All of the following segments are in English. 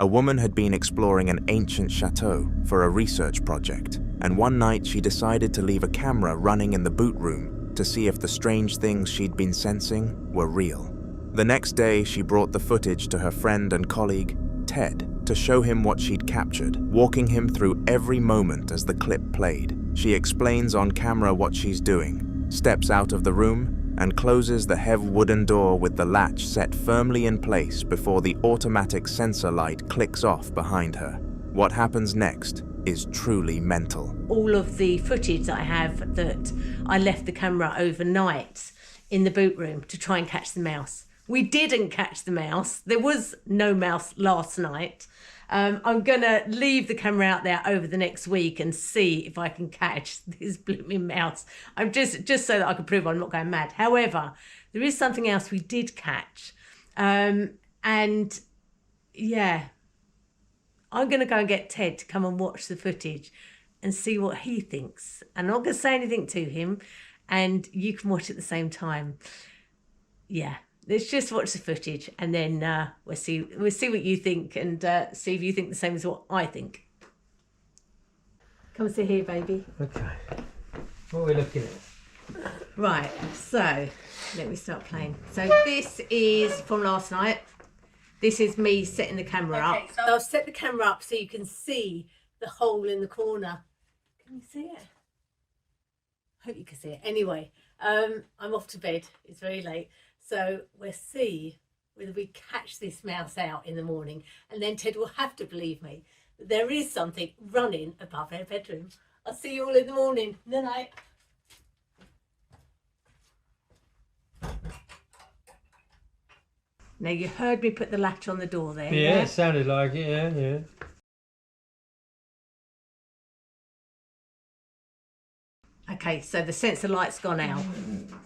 A woman had been exploring an ancient chateau for a research project, and one night she decided to leave a camera running in the boot room to see if the strange things she'd been sensing were real. The next day, she brought the footage to her friend and colleague, Ted, to show him what she'd captured, walking him through every moment as the clip played. She explains on camera what she's doing, steps out of the room, and closes the heavy wooden door with the latch set firmly in place before the automatic sensor light clicks off behind her. What happens next is truly mental. All of the footage that I have, that I left the camera overnight in the boot room to try and catch the mouse. We didn't catch the mouse. There was no mouse last night. I'm going to leave the camera out there over the next week and see if I can catch this blooming mouse. I'm just so that I can prove I'm not going mad. However, there is something else we did catch. And yeah, I'm going to go and get Ted to come and watch the footage and see what he thinks. And I'm not going to say anything to him, and you can watch at the same time. Yeah. Let's just watch the footage, and then we'll see what you think, and see if you think the same as what I think. Come and sit here, baby. Okay. What are we looking at? Right, so let me start playing. So this is from last night. This is me setting the camera up. So I'll set the camera up so you can see the hole in the corner. Can you see it? Hope you can see it. Anyway, I'm off to bed. It's very late. So we'll see whether we catch this mouse out in the morning, and then Ted will have to believe me that there is something running above our bedroom. I'll see you all in the morning. Good night. Now, you heard me put the latch on the door there. Yeah, it sounded like it, yeah. Okay, so the sensor light's gone out.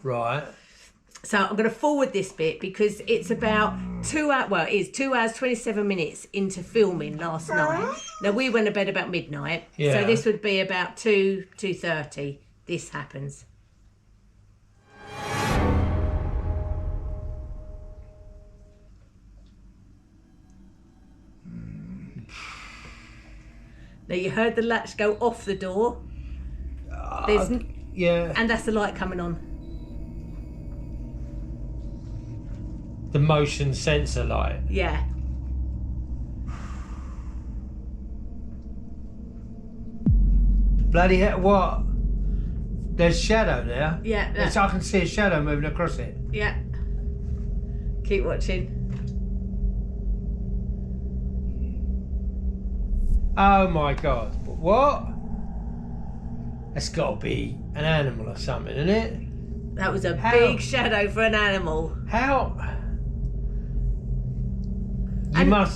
Right. So I'm going to forward this bit because it's about 2 hours, well, it is 2 hours, 27 minutes into filming last night. Now, we went to bed about midnight. Yeah. So this would be about 2:30. This happens. Now, you heard the latch go off the door. Yeah. And that's the light coming on. The motion sensor light. Yeah. Bloody hell, what? There's shadow there. Yeah. Yes, I can see a shadow moving across it. Yeah. Keep watching. Oh my God. What? That's got to be an animal or something, isn't it? That was a big shadow for an animal. How?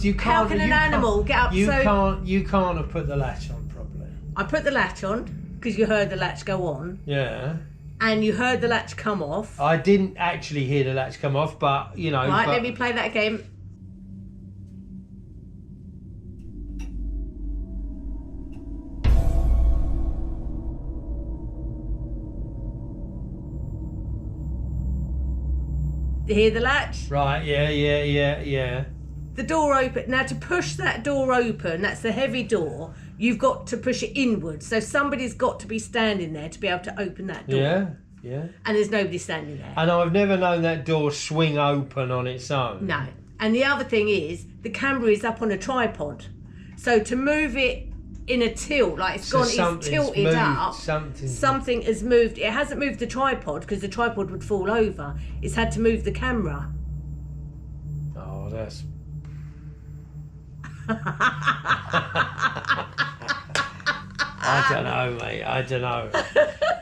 You can't. How can an animal get up? You can't have put the latch on properly. I put the latch on because you heard the latch go on. Yeah. And you heard the latch come off. I didn't actually hear the latch come off, but you know. Right, let me play that again. You hear the latch? Right, yeah. The door open. Now, to push that door open, that's the heavy door, you've got to push it inwards. So somebody's got to be standing there to be able to open that door. Yeah. And there's nobody standing there. And I've never known that door swing open on its own. No. And the other thing is, the camera is up on a tripod. So to move it in a tilt, like it's tilted up, something has moved. It hasn't moved the tripod because the tripod would fall over. It's had to move the camera. Oh, that's... I don't know, mate. I don't know.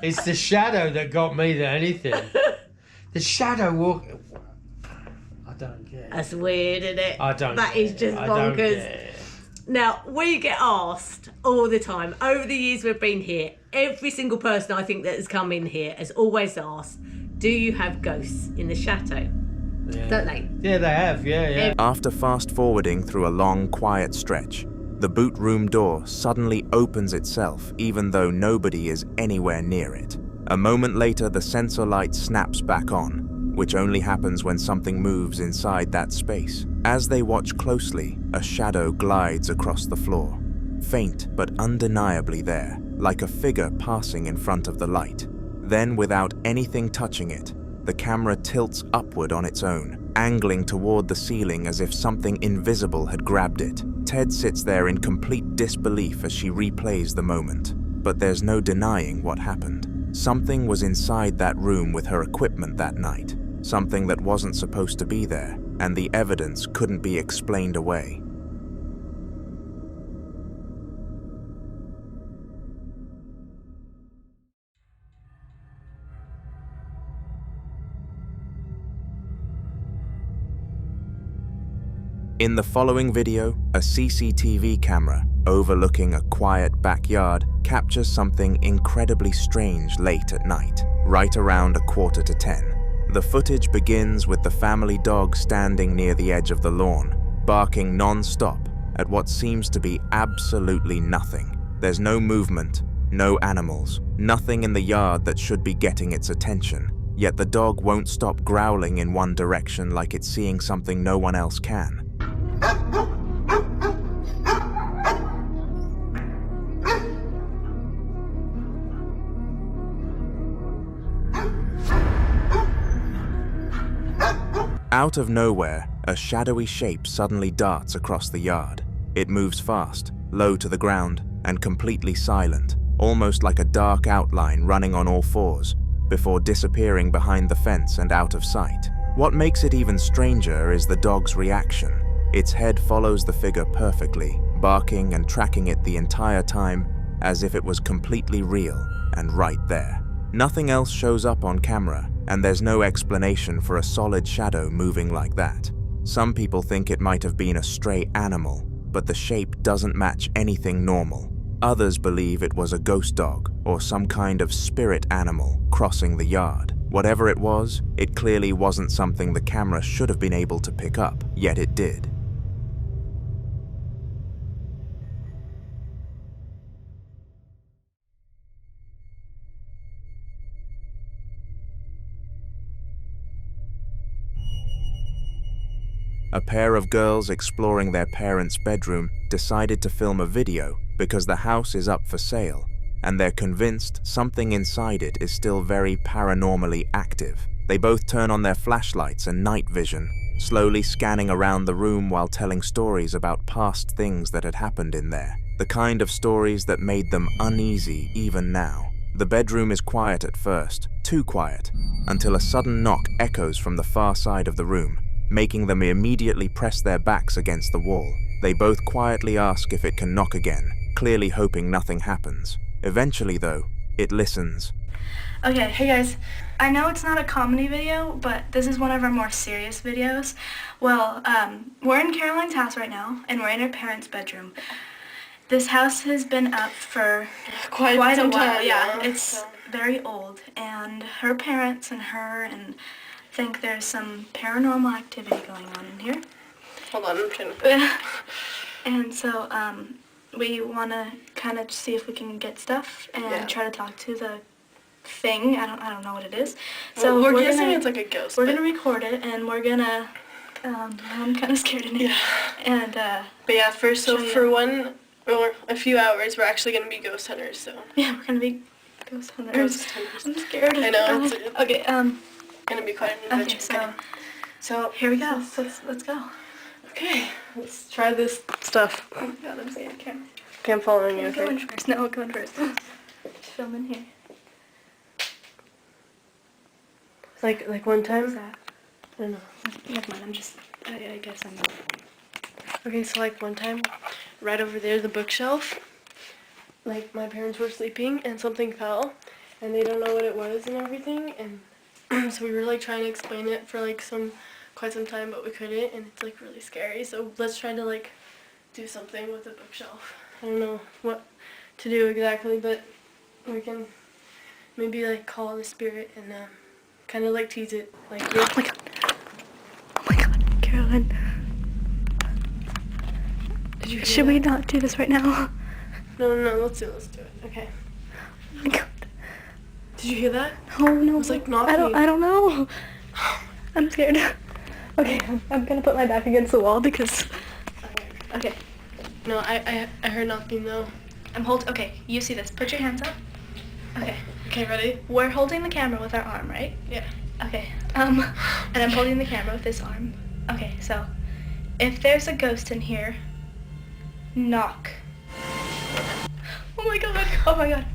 It's the shadow that got me than anything. The shadow walk... I don't get it. That's weird, isn't it? I don't That get is just it. I don't bonkers. get it. Now, we get asked all the time, over the years we've been here, every single person I think that has come in here has always asked, do you have ghosts in the chateau? Yeah. Don't they? Yeah, they have, yeah. After fast-forwarding through a long, quiet stretch, the boot room door suddenly opens itself even though nobody is anywhere near it. A moment later, the sensor light snaps back on, which only happens when something moves inside that space. As they watch closely, a shadow glides across the floor. Faint but undeniably there, like a figure passing in front of the light. Then, without anything touching it, the camera tilts upward on its own, angling toward the ceiling as if something invisible had grabbed it. Ted sits there in complete disbelief as she replays the moment. But there's no denying what happened. Something was inside that room with her equipment that night. Something that wasn't supposed to be there, and the evidence couldn't be explained away. In the following video, a CCTV camera overlooking a quiet backyard captures something incredibly strange late at night, right around 9:45. The footage begins with the family dog standing near the edge of the lawn, barking non-stop at what seems to be absolutely nothing. There's no movement, no animals, nothing in the yard that should be getting its attention, yet the dog won't stop growling in one direction like it's seeing something no one else can. Out of nowhere, a shadowy shape suddenly darts across the yard. It moves fast, low to the ground, and completely silent, almost like a dark outline running on all fours, before disappearing behind the fence and out of sight. What makes it even stranger is the dog's reaction. Its head follows the figure perfectly, barking and tracking it the entire time as if it was completely real and right there. Nothing else shows up on camera, and there's no explanation for a solid shadow moving like that. Some people think it might have been a stray animal, but the shape doesn't match anything normal. Others believe it was a ghost dog or some kind of spirit animal crossing the yard. Whatever it was, it clearly wasn't something the camera should have been able to pick up, yet it did. A pair of girls exploring their parents' bedroom decided to film a video because the house is up for sale, and they're convinced something inside it is still very paranormally active. They both turn on their flashlights and night vision, slowly scanning around the room while telling stories about past things that had happened in there, the kind of stories that made them uneasy even now. The bedroom is quiet at first, too quiet, until a sudden knock echoes from the far side of the room, making them immediately press their backs against the wall. They both quietly ask if it can knock again, clearly hoping nothing happens. Eventually, though, it listens. Okay, hey guys. I know it's not a comedy video, but this is one of our more serious videos. Well, we're in Caroline's house right now, and we're in her parents' bedroom. This house has been up for quite a while. Time, yeah, it's very old, and her parents and her and think there's some paranormal activity going on in here. Hold on, I'm trying to... And so, we want to kind of see if we can get stuff and try to talk to the thing. I don't know what it is. So we're guessing it's like a ghost. We're gonna record it, and we're gonna. I'm kind of scared in here. Yeah. And but yeah, for one or a few hours, we're actually gonna be ghost hunters. So yeah, we're gonna be ghost hunters. I'm scared. I know. Okay. Gonna be quite an adventure. Okay, so here we go. Let's go. Okay, let's try this stuff. Oh my god, I'm scared. Okay, I'm following you. Okay. Going first. No, going first. Just film in here. Like one time. What's that? I don't know. Never mind. I guess I'm. Okay, so like one time, right over there, the bookshelf. Like my parents were sleeping and something fell, and they don't know what it was and everything, and so we were like trying to explain it for like quite some time, but we couldn't, and it's like really scary. So let's try to like do something with the bookshelf. I don't know what to do exactly, but we can maybe like call the spirit and kind of like tease it. Like, oh my god! Oh my god, Caroline! Did you hear Should that? we not do this right now? No, let's do it. Okay. Oh my god! Did you hear that? Oh no! It was like knocking. I don't know. Oh my I'm scared. Okay, I'm gonna put my back against the wall because... Okay. No, I heard nothing though. Okay, you see this. Put your hands up. Okay. Okay, ready? We're holding the camera with our arm, right? Yeah. Okay. And I'm holding the camera with this arm. Okay, so if there's a ghost in here, knock. Oh my god. Oh my god.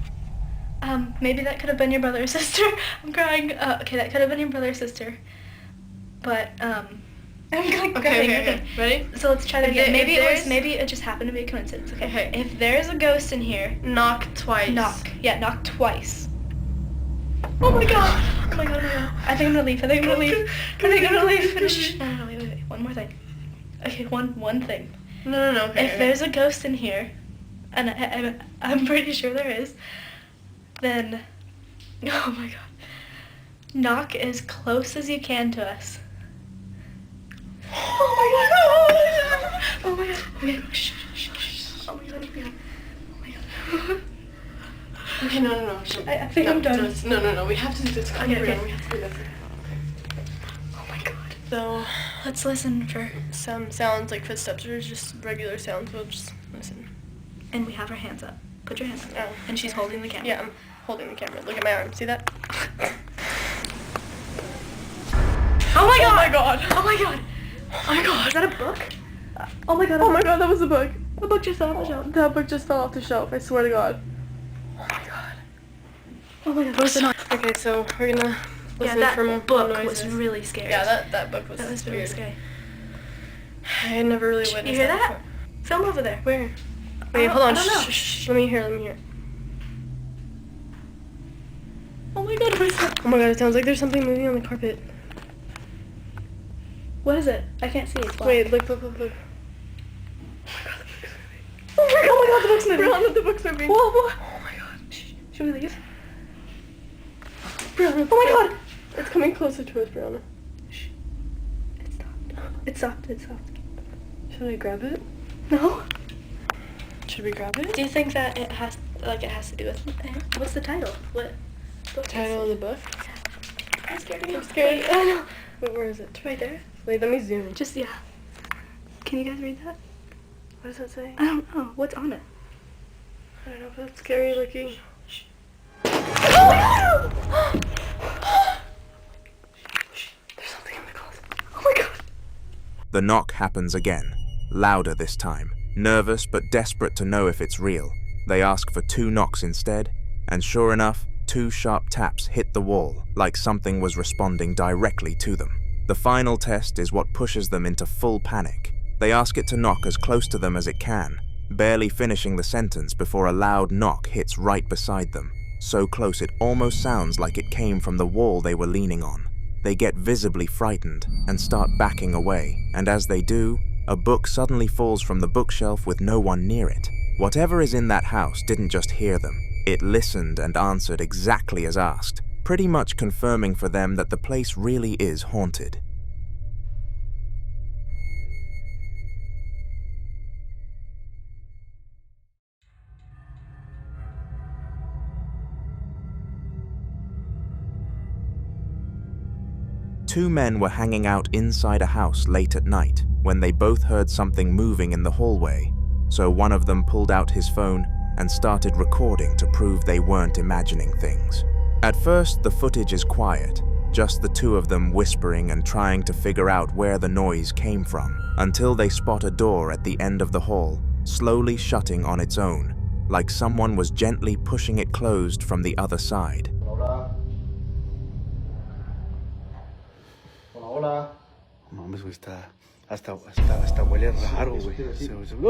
Maybe that could have been your brother or sister. I'm crying. Okay, that could have been your brother or sister. But, I'm like Okay. Ready? So let's try that again. Maybe it just happened to be a coincidence. Okay. If there's a ghost in here, Knock twice. knock. Yeah, knock twice. Oh my god. Oh my god, oh my god. I think I'm gonna leave. Finish. No, wait. One more thing. Okay, one thing. No. Okay, If there's a ghost in here, and I'm pretty sure there is, then, oh my god, knock as close as you can to us. Oh my god. Okay, shh. Oh my god. Okay, no. I think I'm done. No, we have to do this. Okay. We have to do this. Oh my god. So, Let's listen for, some sounds like footsteps or just regular sounds. We'll just listen. and we have our hands up. Put your hands up. Oh. And she's holding the camera. Yeah, I'm holding the camera. Look at my arm. See that? Oh my god! Oh my god! Oh my god! Oh my god! Is that a book? Oh my god. Oh my god, that was a book. The book just fell off the shelf. That book just fell off the shelf. I swear to God. Oh my god. What's the noise? Okay, so we're gonna listen Yeah, for more that book noises. was really scary. Yeah, that book was. That was really weird. scary. I had never really witnessed You hear that? before. Film over there. Where? Wait, hold on. I don't know. Shh. Let me hear. Oh my god, what is that? Oh my god, it sounds like there's something moving on the carpet. What is it? I can't see. It's black. Wait, look. Oh my god, the book's moving. Brianna, the book's moving. Whoa. Oh my god. Should we leave? Brianna. Oh my god. It's coming closer to us, Brianna. It stopped. Should I grab it? No. Should we grab it? Do you think that it has to do with... What's the title? What book Title of the book? I'm scared. I'm scared. I know. Wait, where is it? Right there. Wait, let me zoom in. Just, yeah. Can you guys read that? What does that say? I don't know. What's on it? I don't know if that's scary looking. There's something in the closet. Oh my god. The knock happens again, louder this time. Nervous but desperate to know if it's real, they ask for 2 knocks instead, and sure enough, 2 sharp taps hit the wall like something was responding directly to them. The final test is what pushes them into full panic. They ask it to knock as close to them as it can, barely finishing the sentence before a loud knock hits right beside them, so close it almost sounds like it came from the wall they were leaning on. They get visibly frightened and start backing away, and as they do, a book suddenly falls from the bookshelf with no one near it. Whatever is in that house didn't just hear them. It listened and answered exactly as asked, pretty much confirming for them that the place really is haunted. Two men were hanging out inside a house late at night when they both heard something moving in the hallway, so one of them pulled out his phone and started recording to prove they weren't imagining things. At first, the footage is quiet, just the two of them whispering and trying to figure out where the noise came from, until they spot a door at the end of the hall, slowly shutting on its own, like someone was gently pushing it closed from the other side. Hola. No mames, güey, hasta huele raro, güey.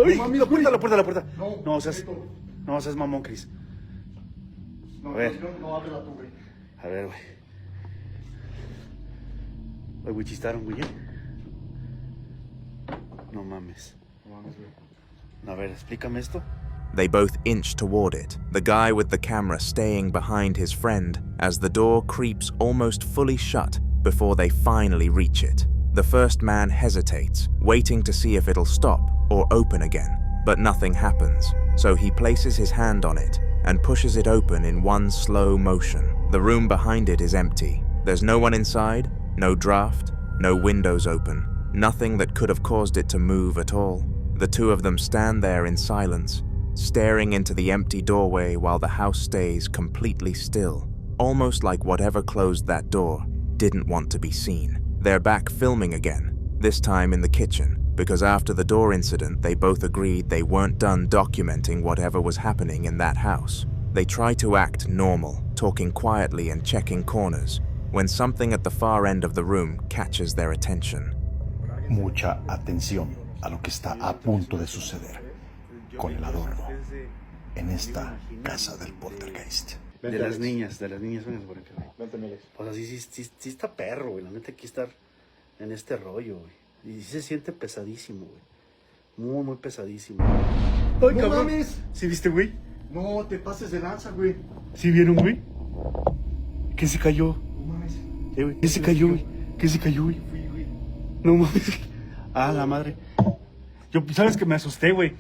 ¡Ay! La puerta. No seas mamón, Chris. A ver. A ver, güey. Güey, chistaron, güey. No mames. A ver, explícame esto. They both inch toward it, the guy with the camera staying behind his friend as the door creeps almost fully shut before they finally reach it. The first man hesitates, waiting to see if it'll stop or open again, but nothing happens, so he places his hand on it and pushes it open in one slow motion. The room behind it is empty. There's no one inside, no draft, no windows open, nothing that could have caused it to move at all. The two of them stand there in silence, staring into the empty doorway while the house stays completely still, almost like whatever closed that door didn't want to be seen. They're back filming again, this time in the kitchen, because after the door incident they both agreed they weren't done documenting whatever was happening in that house. They try to act normal, talking quietly and checking corners, when something at the far end of the room catches their attention. Mucha atención a lo que está a punto de suceder con el adorno en esta casa del poltergeist. De las niñas, vengan por acá. Pues así sí está perro, güey. La neta aquí estar en este rollo, güey. Y sí se siente pesadísimo, güey. Muy pesadísimo. ¡Ay, no mames! ¿Sí viste, güey? No, te pases de lanza, güey. ¿Sí vieron, güey? ¿Qué se cayó? No mames. Güey. ¿Qué se cayó, güey? ¿Qué se cayó, güey? No mames. Ah, la madre. Yo, ¿sabes que me asusté, güey?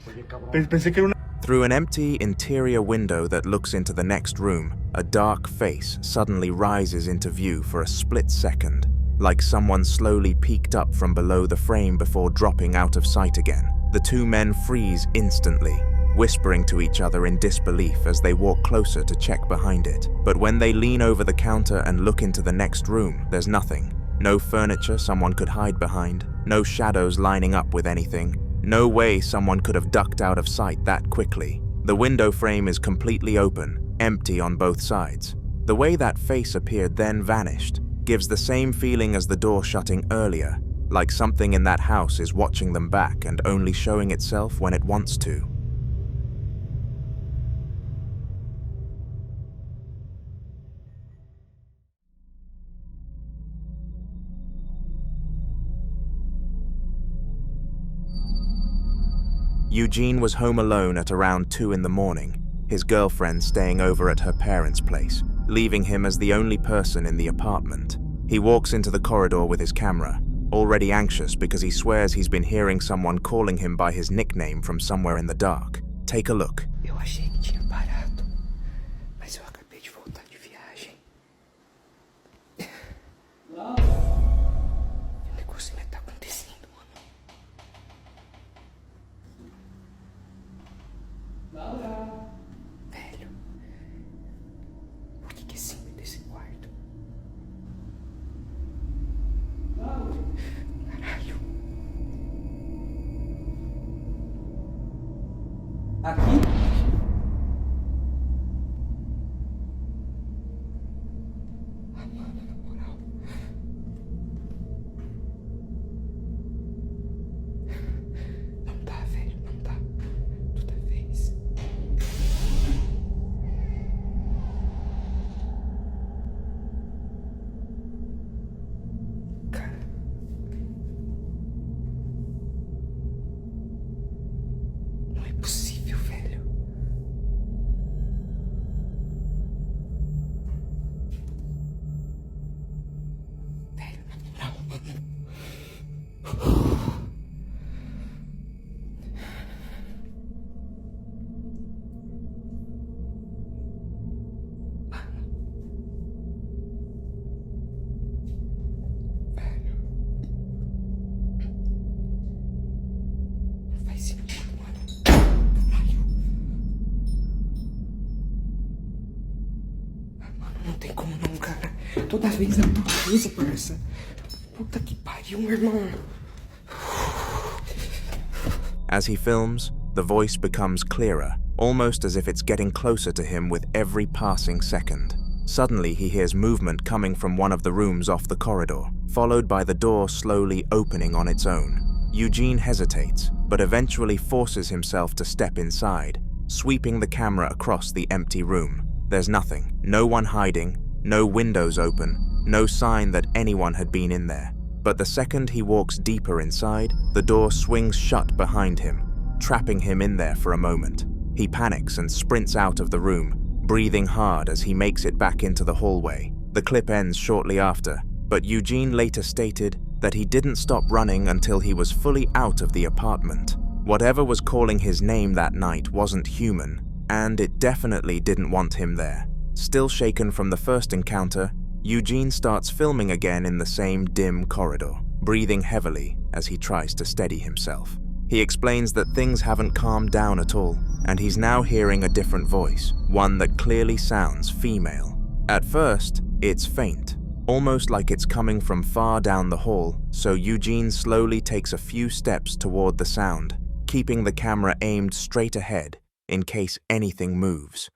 Pensé que era una... Through an empty interior window that looks into the next room, a dark face suddenly rises into view for a split second, like someone slowly peeked up from below the frame before dropping out of sight again. The two men freeze instantly, whispering to each other in disbelief as they walk closer to check behind it. But when they lean over the counter and look into the next room, there's nothing. No furniture someone could hide behind, no shadows lining up with anything. No way someone could have ducked out of sight that quickly. The window frame is completely open, empty on both sides. The way that face appeared then vanished gives the same feeling as the door shutting earlier, like something in that house is watching them back and only showing itself when it wants to. Eugene was home alone at around 2 in the morning, his girlfriend staying over at her parents' place, leaving him as the only person in the apartment. He walks into the corridor with his camera, already anxious because he swears he's been hearing someone calling him by his nickname from somewhere in the dark. Take a look. Eu achei que tinha parado, mas eu acabei de voltar de viagem. O negócio vai estar acontecendo, mano. Velho, o que é símbolo desse quarto? Caralho. Aqui? Ah, mano, na moral. Não dá, velho, não dá. Toda vez. Cara. Não é possível, velho. Velho, na moral, mano. Velho. Não faz sentido, mano. Caralho. Mano, não tem como não, cara. Toda vez é uma coisa, parça. Puta que pariu, meu irmão. As he films, the voice becomes clearer, almost as if it's getting closer to him with every passing second. Suddenly he hears movement coming from one of the rooms off the corridor, followed by the door slowly opening on its own. Eugene hesitates, but eventually forces himself to step inside, sweeping the camera across the empty room. There's nothing, no one hiding, no windows open, no sign that anyone had been in there. But the second he walks deeper inside, the door swings shut behind him, trapping him in there for a moment. He panics and sprints out of the room, breathing hard as he makes it back into the hallway. The clip ends shortly after, but Eugene later stated that he didn't stop running until he was fully out of the apartment. Whatever was calling his name that night wasn't human, and it definitely didn't want him there. Still shaken from the first encounter, Eugene starts filming again in the same dim corridor. breathing heavily as he tries to steady himself. He explains that things haven't calmed down at all, and he's now hearing a different voice, one that clearly sounds female. At first, it's faint, almost like it's coming from far down the hall, so Eugene slowly takes a few steps toward the sound, keeping the camera aimed straight ahead in case anything moves.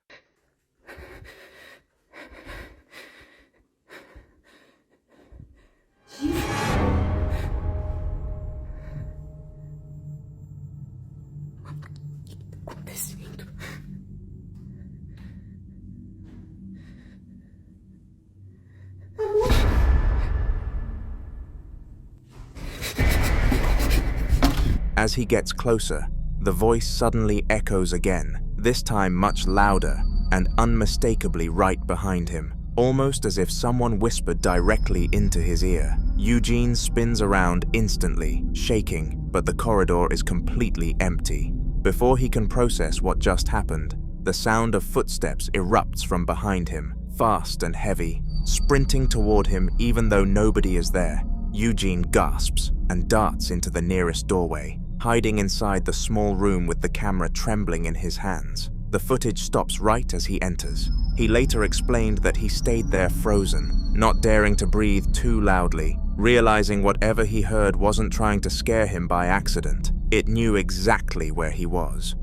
As he gets closer, the voice suddenly echoes again, this time much louder and unmistakably right behind him, almost as if someone whispered directly into his ear. Eugene spins around instantly, shaking, but the corridor is completely empty. Before he can process what just happened, the sound of footsteps erupts from behind him, fast and heavy, sprinting toward him even though nobody is there. Eugene gasps and darts into the nearest doorway, hiding inside the small room with the camera trembling in his hands. The footage stops right as he enters. He later explained that he stayed there frozen, not daring to breathe too loudly, realizing whatever he heard wasn't trying to scare him by accident. It knew exactly where he was.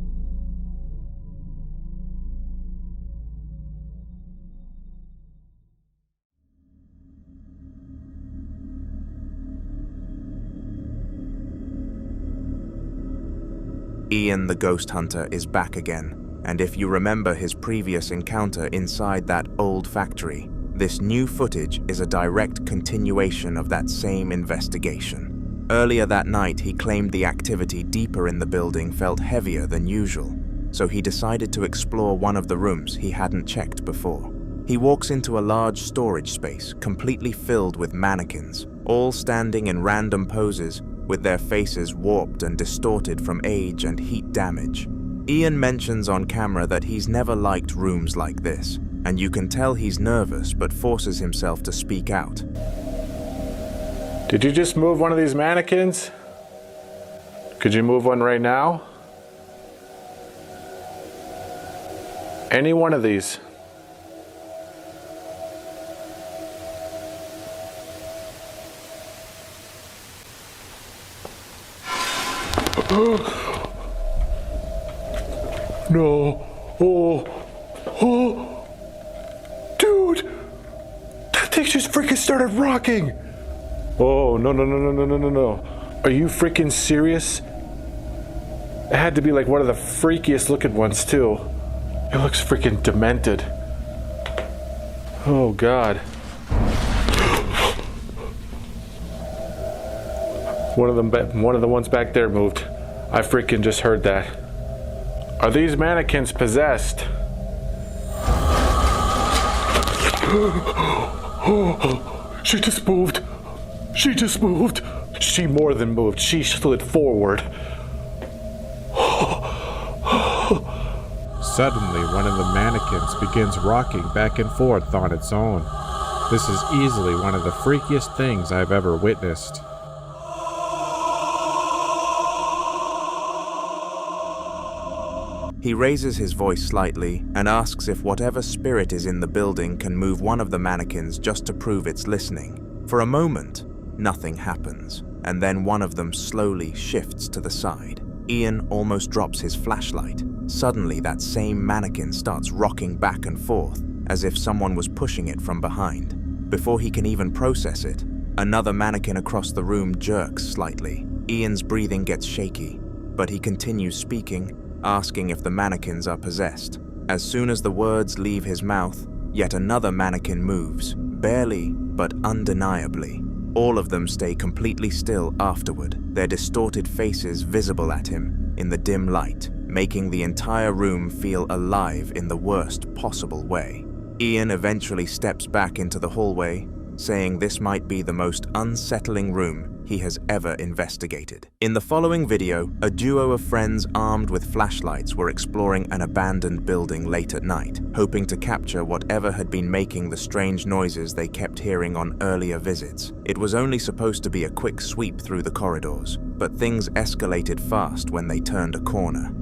Ian the ghost hunter is back again, and if you remember his previous encounter inside that old factory, this new footage is a direct continuation of that same investigation. Earlier that night, he claimed the activity deeper in the building felt heavier than usual, so he decided to explore one of the rooms he hadn't checked before. He walks into a large storage space completely filled with mannequins, all standing in random poses, with their faces warped and distorted from age and heat damage. Ian mentions on camera that he's never liked rooms like this, and you can tell he's nervous but forces himself to speak out. Did you just move one of these mannequins? Could you move one right now? Any one of these. No. Oh. Dude. That thing just freaking started rocking. Oh, no. Are you freaking serious? It had to be like one of the freakiest looking ones too. It looks freaking demented. Oh God. One of the ones back there moved. I freaking just heard that. Are these mannequins possessed? She just moved. She more than moved. She slid forward. Suddenly, one of the mannequins begins rocking back and forth on its own. This is easily one of the freakiest things I've ever witnessed. He raises his voice slightly and asks if whatever spirit is in the building can move one of the mannequins just to prove it's listening. For a moment, nothing happens, and then one of them slowly shifts to the side. Ian almost drops his flashlight. Suddenly, that same mannequin starts rocking back and forth, as if someone was pushing it from behind. Before he can even process it, another mannequin across the room jerks slightly. Ian's breathing gets shaky, but he continues speaking, asking if the mannequins are possessed. As soon as the words leave his mouth, yet another mannequin moves, barely but undeniably. All of them stay completely still afterward, their distorted faces visible at him in the dim light, making the entire room feel alive in the worst possible way. Ian eventually steps back into the hallway, saying this might be the most unsettling room he has ever investigated. In the following video, a duo of friends armed with flashlights were exploring an abandoned building late at night, hoping to capture whatever had been making the strange noises they kept hearing on earlier visits. It was only supposed to be a quick sweep through the corridors, but things escalated fast when they turned a corner.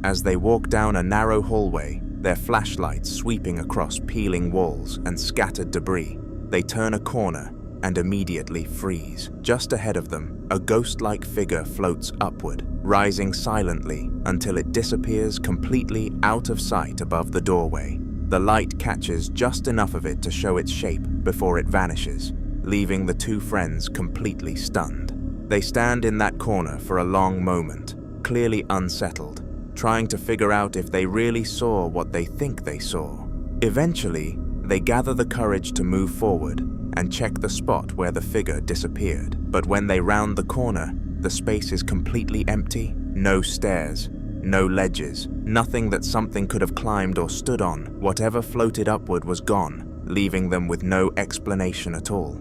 As they walk down a narrow hallway, their flashlights sweeping across peeling walls and scattered debris, they turn a corner and immediately freeze. Just ahead of them, a ghost-like figure floats upward, rising silently until it disappears completely out of sight above the doorway. The light catches just enough of it to show its shape before it vanishes, leaving the two friends completely stunned. They stand in that corner for a long moment, clearly unsettled, trying to figure out if they really saw what they think they saw. Eventually, they gather the courage to move forward and check the spot where the figure disappeared. But when they round the corner, the space is completely empty. No stairs, no ledges, nothing that something could have climbed or stood on. Whatever floated upward was gone, leaving them with no explanation at all.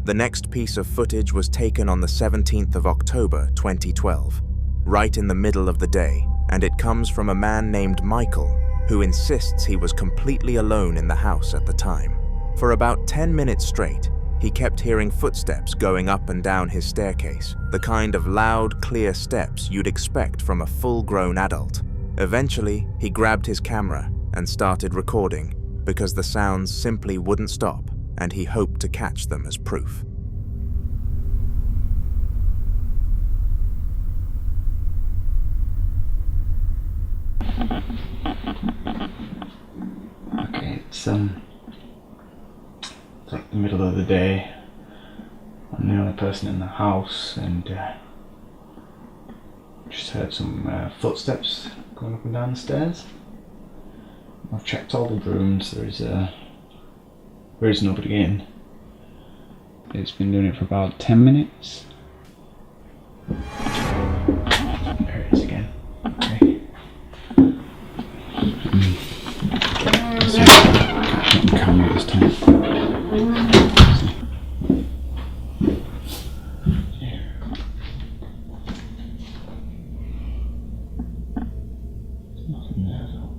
The next piece of footage was taken on the 17th of October 2012, right in the middle of the day, and it comes from a man named Michael, who insists he was completely alone in the house at the time. For about 10 minutes straight, he kept hearing footsteps going up and down his staircase, the kind of loud, clear steps you'd expect from a full-grown adult. Eventually, he grabbed his camera and started recording, because the sounds simply wouldn't stop, and he hoped to catch them as proof. Okay, it's like the middle of the day. I'm the only person in the house, and just heard some footsteps going up and down the stairs. I've checked all the rooms. There is nobody in. It's been doing it for about 10 minutes. There it is again. Okay. Let's see if I can catch it on camera this time. Nothing there though.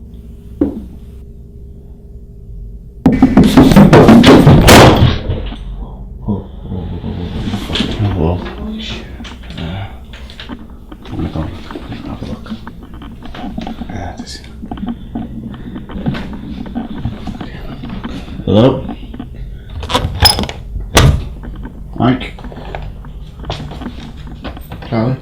Hello? Mike? Charlie?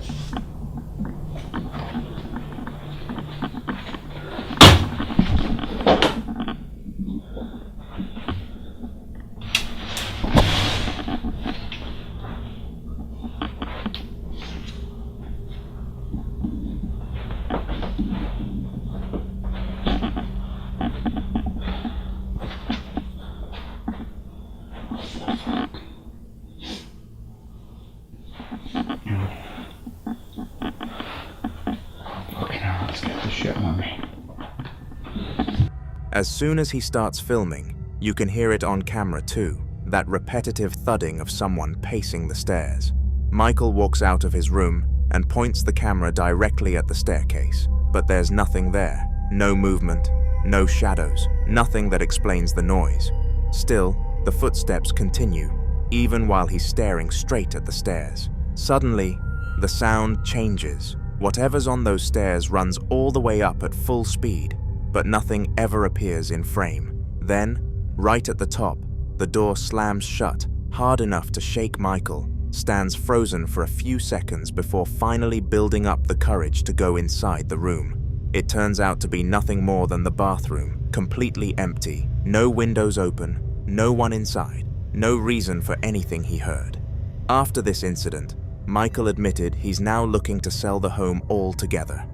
As soon as he starts filming, you can hear it on camera too, that repetitive thudding of someone pacing the stairs. Michael walks out of his room and points the camera directly at the staircase, but there's nothing there. No movement, no shadows, nothing that explains the noise. Still, the footsteps continue, even while he's staring straight at the stairs. Suddenly, the sound changes. Whatever's on those stairs runs all the way up at full speed, but nothing ever appears in frame. Then, right at the top, the door slams shut, hard enough to shake Michael, stands frozen for a few seconds before finally building up the courage to go inside the room. It turns out to be nothing more than the bathroom, completely empty, no windows open, no one inside, no reason for anything he heard. After this incident, Michael admitted he's now looking to sell the home altogether.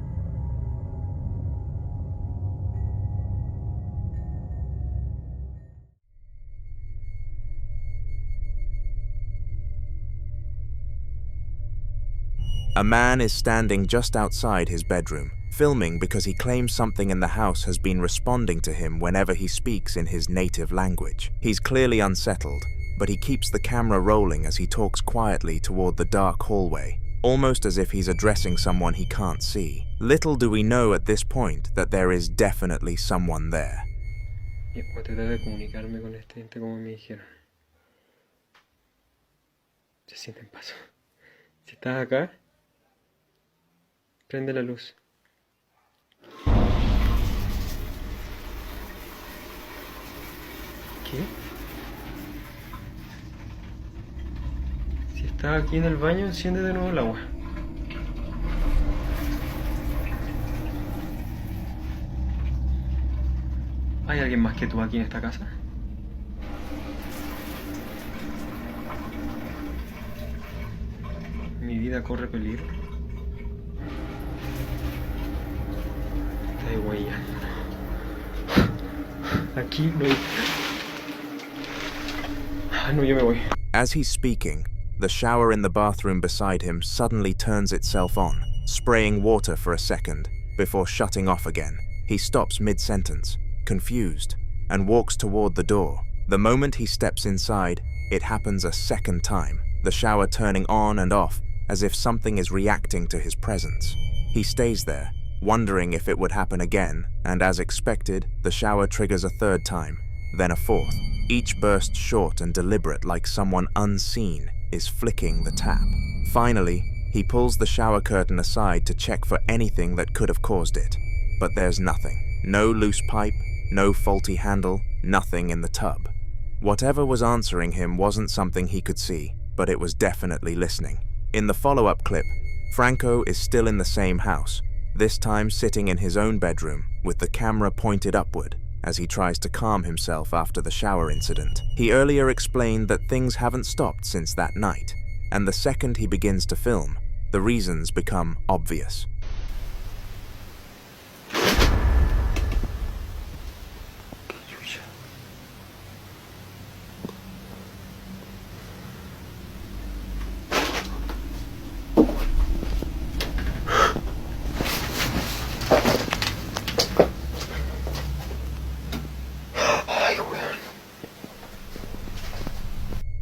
A man is standing just outside his bedroom, filming because he claims something in the house has been responding to him whenever he speaks in his native language. He's clearly unsettled, but he keeps the camera rolling as he talks quietly toward the dark hallway, almost as if he's addressing someone he can't see. Little do we know at this point that there is definitely someone there. Voy a tratar de comunicarme con este ente como me dijeron. Se sienten pasos. Si estás acá, prende la luz. ¿Qué? Si estás aquí en el baño, enciende de nuevo el agua. ¿Hay alguien más que tú aquí en esta casa? Mi vida corre peligro. Está guayando. Aquí no hay... Ah, no, yo me voy. As he's speaking, the shower in the bathroom beside him suddenly turns itself on, spraying water for a second, before shutting off again. He stops mid-sentence, confused, and walks toward the door. The moment he steps inside, it happens a second time, the shower turning on and off, as if something is reacting to his presence. He stays there, wondering if it would happen again, and as expected, the shower triggers a third time, then a fourth, each burst short and deliberate like someone unseen is flicking the tap. Finally, he pulls the shower curtain aside to check for anything that could have caused it. But there's nothing. No loose pipe, no faulty handle, nothing in the tub. Whatever was answering him wasn't something he could see, but it was definitely listening. In the follow-up clip, Franco is still in the same house, this time sitting in his own bedroom with the camera pointed upward as he tries to calm himself after the shower incident. He earlier explained that things haven't stopped since that night, and the second he begins to film, the reasons become obvious.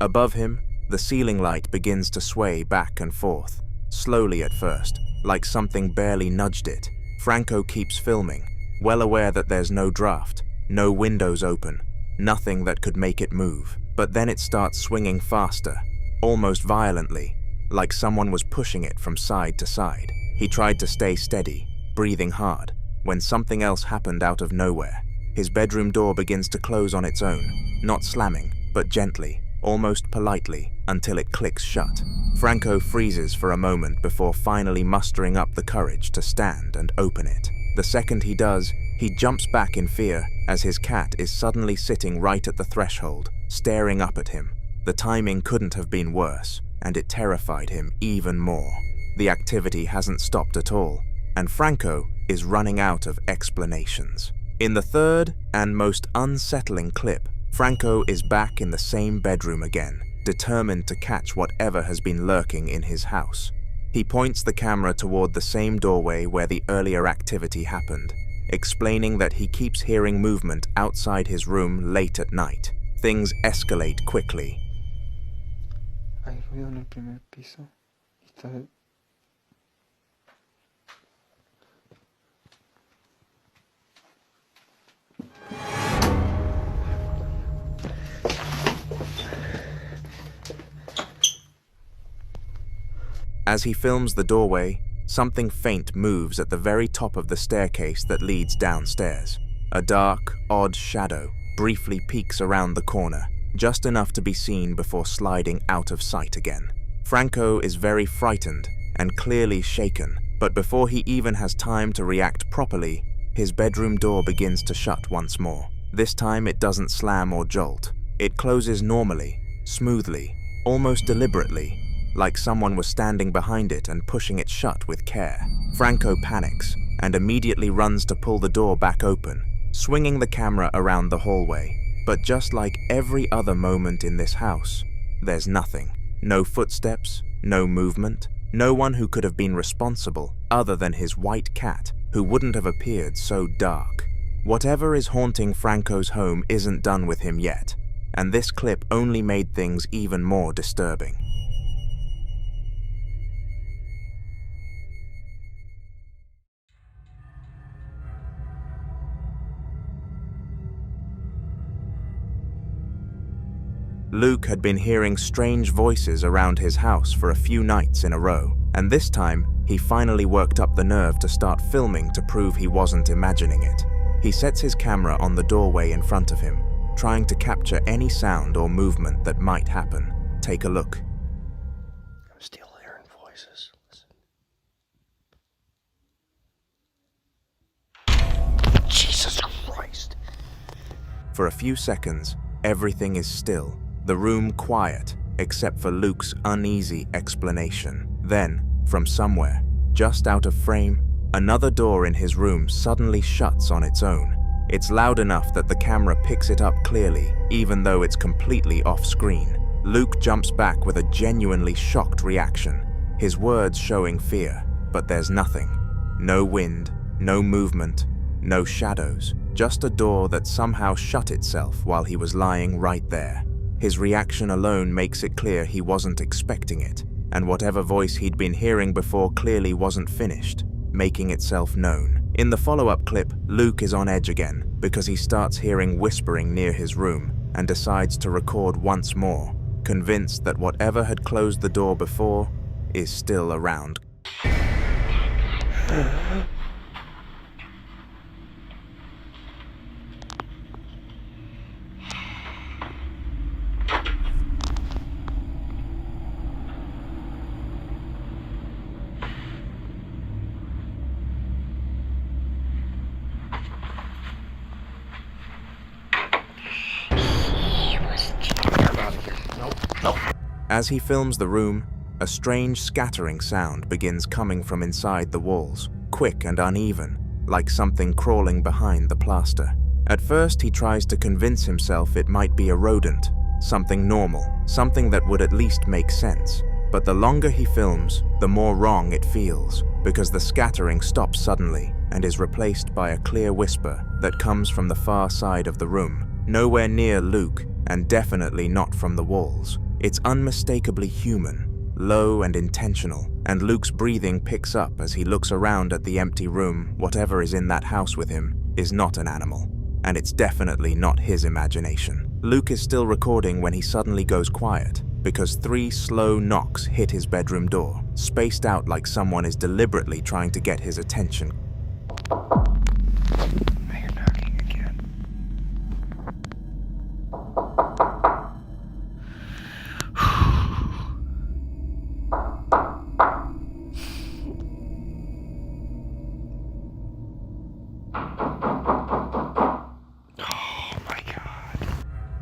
Above him, the ceiling light begins to sway back and forth, slowly at first, like something barely nudged it. Franco keeps filming, well aware that there's no draft, no windows open, nothing that could make it move. But then it starts swinging faster, almost violently, like someone was pushing it from side to side. He tried to stay steady, breathing hard, when something else happened out of nowhere. His bedroom door begins to close on its own, not slamming, but gently, almost politely, until it clicks shut. Franco freezes for a moment before finally mustering up the courage to stand and open it. The second he does, he jumps back in fear as his cat is suddenly sitting right at the threshold, staring up at him. The timing couldn't have been worse, and it terrified him even more. The activity hasn't stopped at all, and Franco is running out of explanations. In the third and most unsettling clip, Franco is back in the same bedroom again, determined to catch whatever has been lurking in his house. He points the camera toward the same doorway where the earlier activity happened, explaining that he keeps hearing movement outside his room late at night. Things escalate quickly. Hay ruido en el primer piso. Está... As he films the doorway, something faint moves at the very top of the staircase that leads downstairs. A dark, odd shadow briefly peeks around the corner, just enough to be seen before sliding out of sight again. Franco is very frightened and clearly shaken, but before he even has time to react properly, his bedroom door begins to shut once more. This time it doesn't slam or jolt. It closes normally, smoothly, almost deliberately, like someone was standing behind it and pushing it shut with care. Franco panics and immediately runs to pull the door back open, swinging the camera around the hallway. But just like every other moment in this house, there's nothing. No footsteps, no movement, no one who could have been responsible other than his white cat, who wouldn't have appeared so dark. Whatever is haunting Franco's home isn't done with him yet, and this clip only made things even more disturbing. Luke had been hearing strange voices around his house for a few nights in a row, and this time he finally worked up the nerve to start filming to prove he wasn't imagining it. He sets his camera on the doorway in front of him, trying to capture any sound or movement that might happen. Take a look. I'm still hearing voices. Listen. Jesus Christ. For a few seconds, everything is still. The room quiet, except for Luke's uneasy explanation. Then, from somewhere, just out of frame, another door in his room suddenly shuts on its own. It's loud enough that the camera picks it up clearly, even though it's completely off-screen. Luke jumps back with a genuinely shocked reaction, his words showing fear, but there's nothing. No wind, no movement, no shadows, just a door that somehow shut itself while he was lying right there. His reaction alone makes it clear he wasn't expecting it, and whatever voice he'd been hearing before clearly wasn't finished, making itself known. In the follow-up clip, Luke is on edge again because he starts hearing whispering near his room and decides to record once more, convinced that whatever had closed the door before is still around. As he films the room, a strange scattering sound begins coming from inside the walls, quick and uneven, like something crawling behind the plaster. At first, he tries to convince himself it might be a rodent, something normal, something that would at least make sense. But the longer he films, the more wrong it feels, because the scattering stops suddenly and is replaced by a clear whisper that comes from the far side of the room, nowhere near Luke, and definitely not from the walls. It's unmistakably human, low and intentional, and Luke's breathing picks up as he looks around at the empty room. Whatever is in that house with him is not an animal, and it's definitely not his imagination. Luke is still recording when he suddenly goes quiet, because 3 slow knocks hit his bedroom door, spaced out like someone is deliberately trying to get his attention.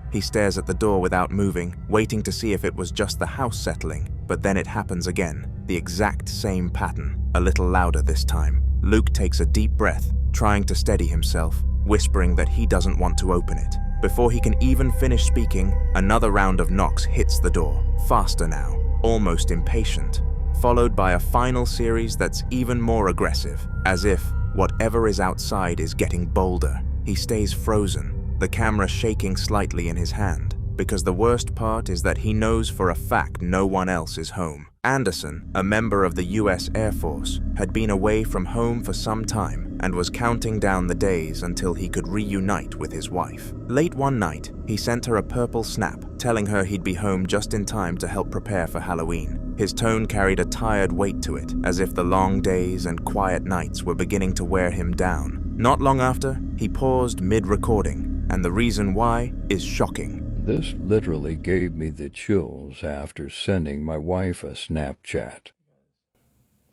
He stares at the door without moving, waiting to see if it was just the house settling, but then it happens again, the exact same pattern, a little louder this time. Luke takes a deep breath, trying to steady himself, whispering that he doesn't want to open it. Before he can even finish speaking, another round of knocks hits the door, faster now, almost impatient, followed by a final series that's even more aggressive, as if whatever is outside is getting bolder. He stays frozen, the camera shaking slightly in his hand, because the worst part is that he knows for a fact no one else is home. Anderson, a member of the US Air Force, had been away from home for some time and was counting down the days until he could reunite with his wife. Late one night, he sent her a purple snap, telling her he'd be home just in time to help prepare for Halloween. His tone carried a tired weight to it, as if the long days and quiet nights were beginning to wear him down. Not long after, he paused mid-recording, and the reason why is shocking. This literally gave me the chills after sending my wife a Snapchat.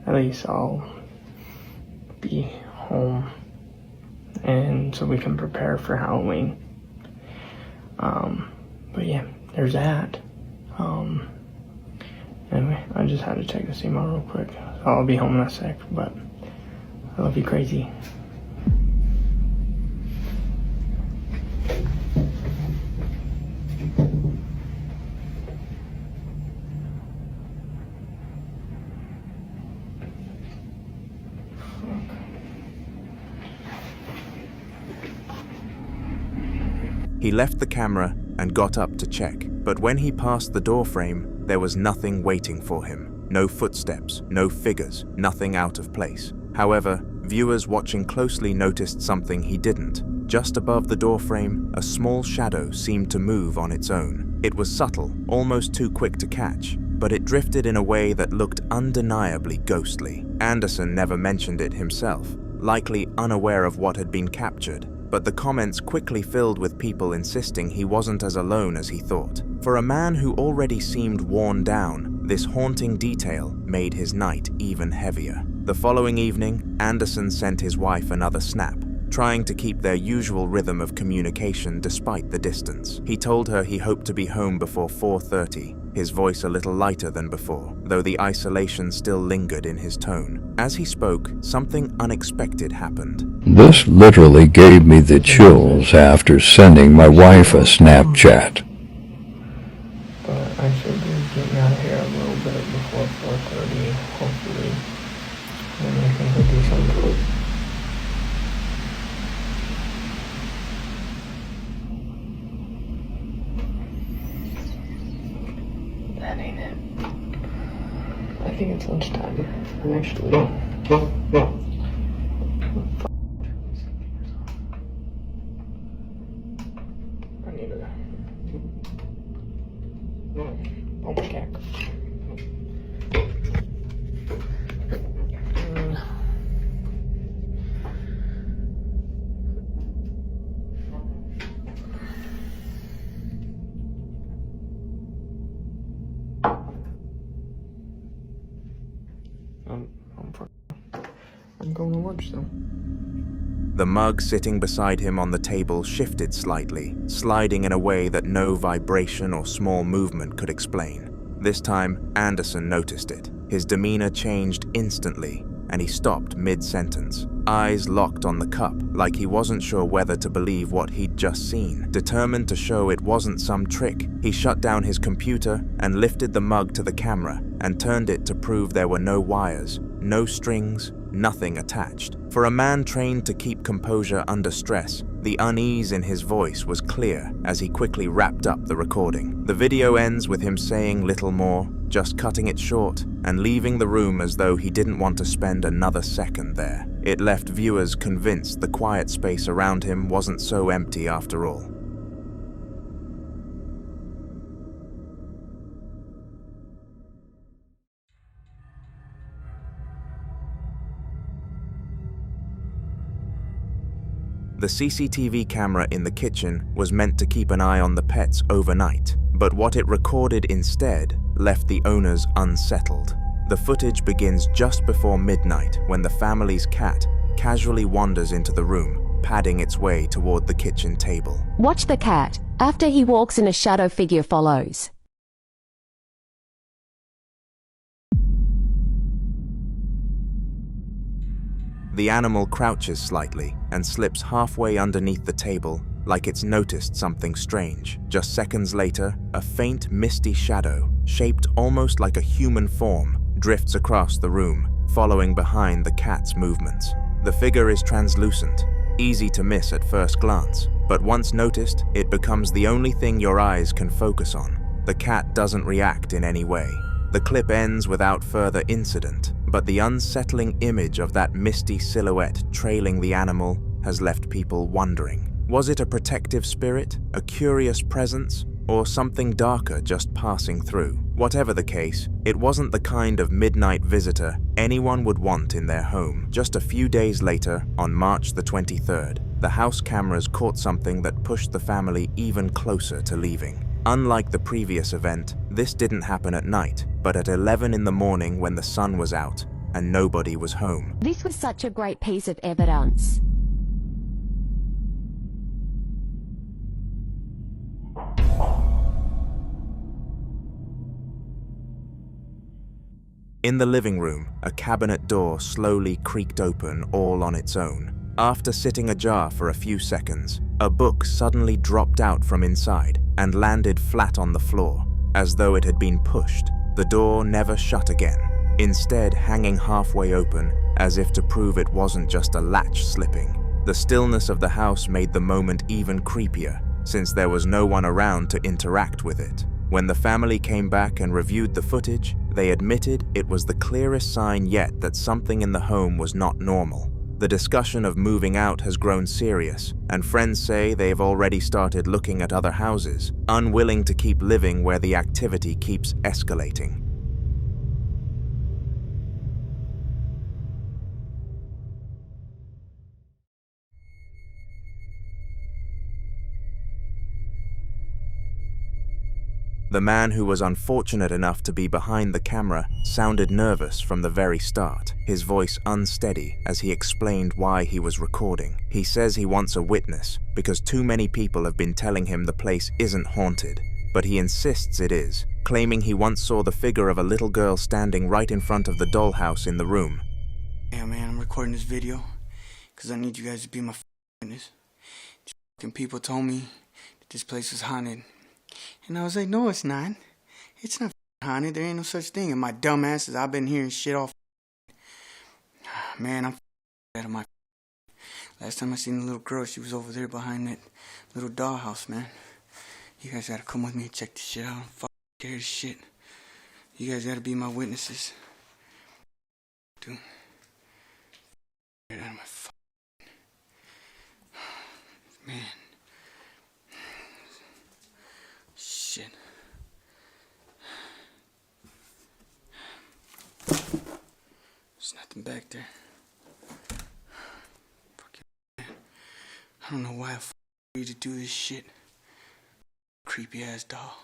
At least I'll be home, and so we can prepare for Halloween. But yeah, there's that. Anyway, I just had to check the CMO real quick. I'll be home in a sec, but I love you crazy. He left the camera and got up to check, but when he passed the doorframe, there was nothing waiting for him. No footsteps, no figures, nothing out of place. However, viewers watching closely noticed something he didn't. Just above the doorframe, a small shadow seemed to move on its own. It was subtle, almost too quick to catch, but it drifted in a way that looked undeniably ghostly. Anderson never mentioned it himself, likely unaware of what had been captured. But the comments quickly filled with people insisting he wasn't as alone as he thought. For a man who already seemed worn down, this haunting detail made his night even heavier. The following evening, Anderson sent his wife another snap, trying to keep their usual rhythm of communication despite the distance. He told her he hoped to be home before 4:30, his voice a little lighter than before, though the isolation still lingered in his tone. As he spoke, something unexpected happened. This literally gave me the chills after sending my wife a Snapchat. But I should be getting out of here a little bit before 4:30, hopefully. And I think we'll do something. That ain't it. I think it's lunchtime, actually. I need a pump jack. I'm going to lunch though. The mug sitting beside him on the table shifted slightly, sliding in a way that no vibration or small movement could explain. This time, Anderson noticed it. His demeanor changed instantly, and he stopped mid-sentence, eyes locked on the cup, like he wasn't sure whether to believe what he'd just seen. Determined to show it wasn't some trick, he shut down his computer and lifted the mug to the camera and turned it to prove there were no wires, no strings, nothing attached. For a man trained to keep composure under stress, the unease in his voice was clear as he quickly wrapped up the recording. The video ends with him saying little more, just cutting it short and leaving the room as though he didn't want to spend another second there. It left viewers convinced the quiet space around him wasn't so empty after all. The CCTV camera in the kitchen was meant to keep an eye on the pets overnight, but what it recorded instead left the owners unsettled. The footage begins just before midnight when the family's cat casually wanders into the room, padding its way toward the kitchen table. Watch the cat. After he walks in, a shadow figure follows. The animal crouches slightly and slips halfway underneath the table like it's noticed something strange. Just seconds later, a faint, misty shadow, shaped almost like a human form, drifts across the room, following behind the cat's movements. The figure is translucent, easy to miss at first glance, but once noticed, it becomes the only thing your eyes can focus on. The cat doesn't react in any way. The clip ends without further incident, but the unsettling image of that misty silhouette trailing the animal has left people wondering. Was it a protective spirit, a curious presence, or something darker just passing through. Whatever the case, it wasn't the kind of midnight visitor anyone would want in their home. Just a few days later, on March the 23rd, the house cameras caught something that pushed the family even closer to leaving. Unlike the previous event, this didn't happen at night, but at 11 in the morning when the sun was out and nobody was home. This was such a great piece of evidence. In the living room, a cabinet door slowly creaked open all on its own. After sitting ajar for a few seconds, a book suddenly dropped out from inside and landed flat on the floor, as though it had been pushed. The door never shut again, instead hanging halfway open as if to prove it wasn't just a latch slipping. The stillness of the house made the moment even creepier, since there was no one around to interact with it. When the family came back and reviewed the footage, they admitted it was the clearest sign yet that something in the home was not normal. The discussion of moving out has grown serious, and friends say they've already started looking at other houses, unwilling to keep living where the activity keeps escalating. The man who was unfortunate enough to be behind the camera sounded nervous from the very start, his voice unsteady as he explained why he was recording. He says he wants a witness because too many people have been telling him the place isn't haunted, but he insists it is, claiming he once saw the figure of a little girl standing right in front of the dollhouse in the room. Yeah, man, I'm recording this video because I need you guys to be my witness. These people told me that this place is haunted. And I was like, no, it's not. It's not haunted. There ain't no such thing. And my dumb asses, I've been hearing shit off. Man, I'm out of my. Last time I seen the little girl, she was over there behind that little dollhouse, man. You guys gotta come with me and check this shit out. I'm scared as shit. You guys gotta be my witnesses. Dude. Get out of my man. Shit. There's nothing back there. Fucking man. I don't know why I agreed to do this shit. Creepy ass doll.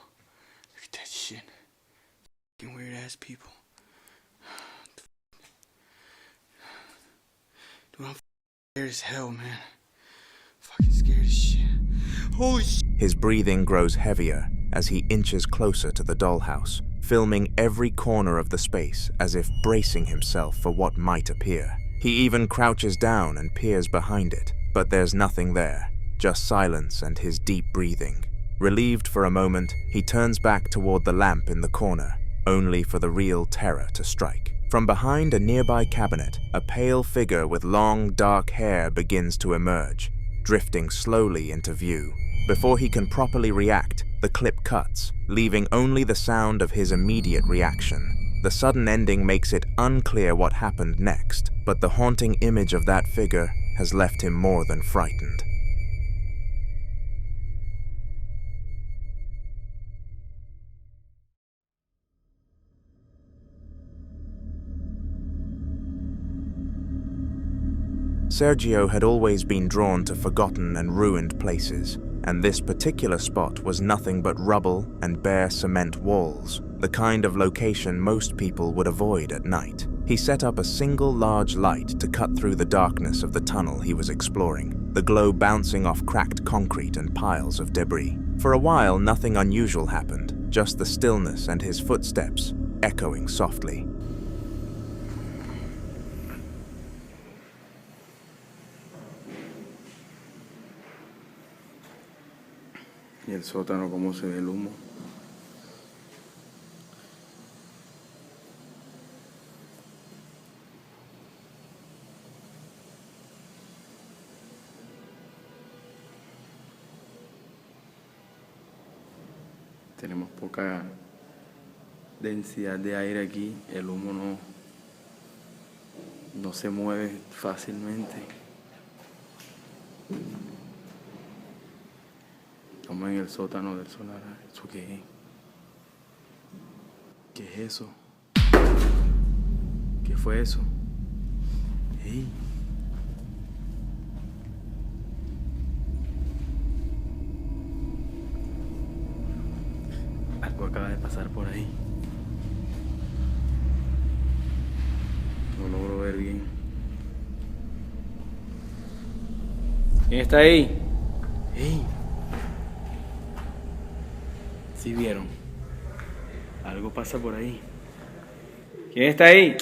Look at that shit. Fucking weird ass people. Dude, I'm scared as hell, man. Fucking scared as shit. Holy shit. His breathing grows heavier as he inches closer to the dollhouse, filming every corner of the space as if bracing himself for what might appear. He even crouches down and peers behind it, but there's nothing there, just silence and his deep breathing. Relieved for a moment, he turns back toward the lamp in the corner, only for the real terror to strike. From behind a nearby cabinet, a pale figure with long, dark hair begins to emerge, drifting slowly into view. Before he can properly react, the clip cuts, leaving only the sound of his immediate reaction. The sudden ending makes it unclear what happened next, but the haunting image of that figure has left him more than frightened. Sergio had always been drawn to forgotten and ruined places, and this particular spot was nothing but rubble and bare cement walls, the kind of location most people would avoid at night. He set up a single large light to cut through the darkness of the tunnel he was exploring, the glow bouncing off cracked concrete and piles of debris. For a while, nothing unusual happened, just the stillness and his footsteps echoing softly. Y el sótano, cómo se ve el humo. Tenemos poca densidad de aire aquí, el humo no se mueve fácilmente. Estamos en el sótano del solar. ¿Eso qué? ¿Qué es eso? ¿Qué fue eso? Hey. Algo acaba de pasar por ahí. No logro ver bien. ¿Quién está ahí? ¡Hey! ¿Sí vieron? Algo pasa por ahí. ¿Quién está ahí?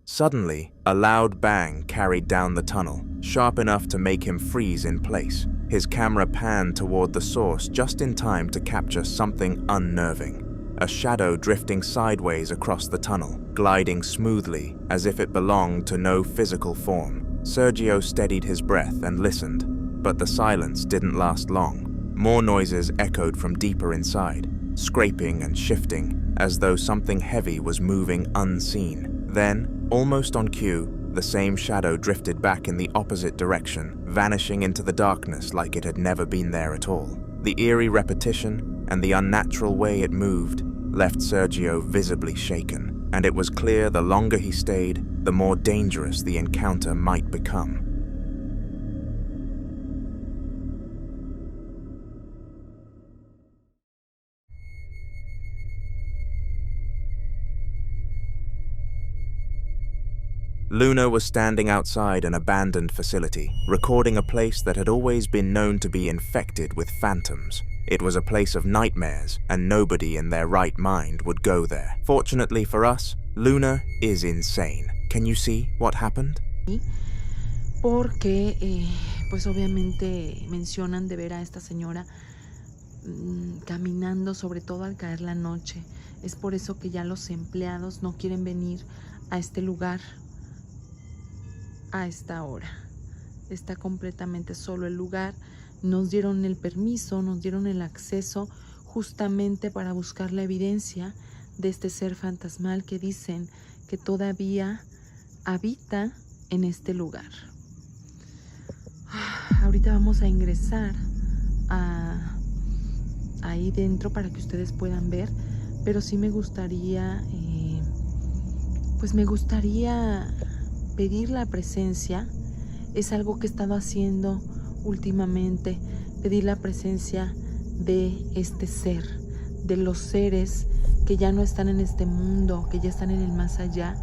Suddenly, a loud bang carried down the tunnel, sharp enough to make him freeze in place. His camera panned toward the source just in time to capture something unnerving. A shadow drifting sideways across the tunnel, gliding smoothly as if it belonged to no physical form. Sergio steadied his breath and listened, but the silence didn't last long. More noises echoed from deeper inside, scraping and shifting, as though something heavy was moving unseen. Then, almost on cue, the same shadow drifted back in the opposite direction, vanishing into the darkness like it had never been there at all. The eerie repetition and the unnatural way it moved left Sergio visibly shaken, and it was clear the longer he stayed, the more dangerous the encounter might become. Luna was standing outside an abandoned facility, recording a place that had always been known to be infected with phantoms. It was a place of nightmares, and nobody in their right mind would go there. Fortunately for us, Luna is insane. Can you see what happened? Porque, pues obviamente mencionan de ver a esta señora caminando, sobre todo al caer la noche. Es por eso que ya los empleados no quieren venir a este lugar a esta hora. Está completamente solo el lugar. Nos dieron el permiso, nos dieron el acceso justamente para buscar la evidencia de este ser fantasmal que dicen que todavía habita en este lugar. Ahorita vamos a ingresar ahí dentro para que ustedes puedan ver, pero sí me gustaría pedir la presencia. Es algo que he estado haciendo últimamente, pedir la presencia de este ser, de los seres que ya no están en este mundo, que ya están en el más allá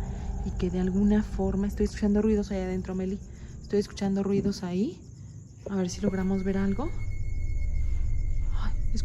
y que de alguna forma... Estoy escuchando ruidos allá adentro, Meli. Estoy escuchando ruidos ahí. A ver si logramos ver algo.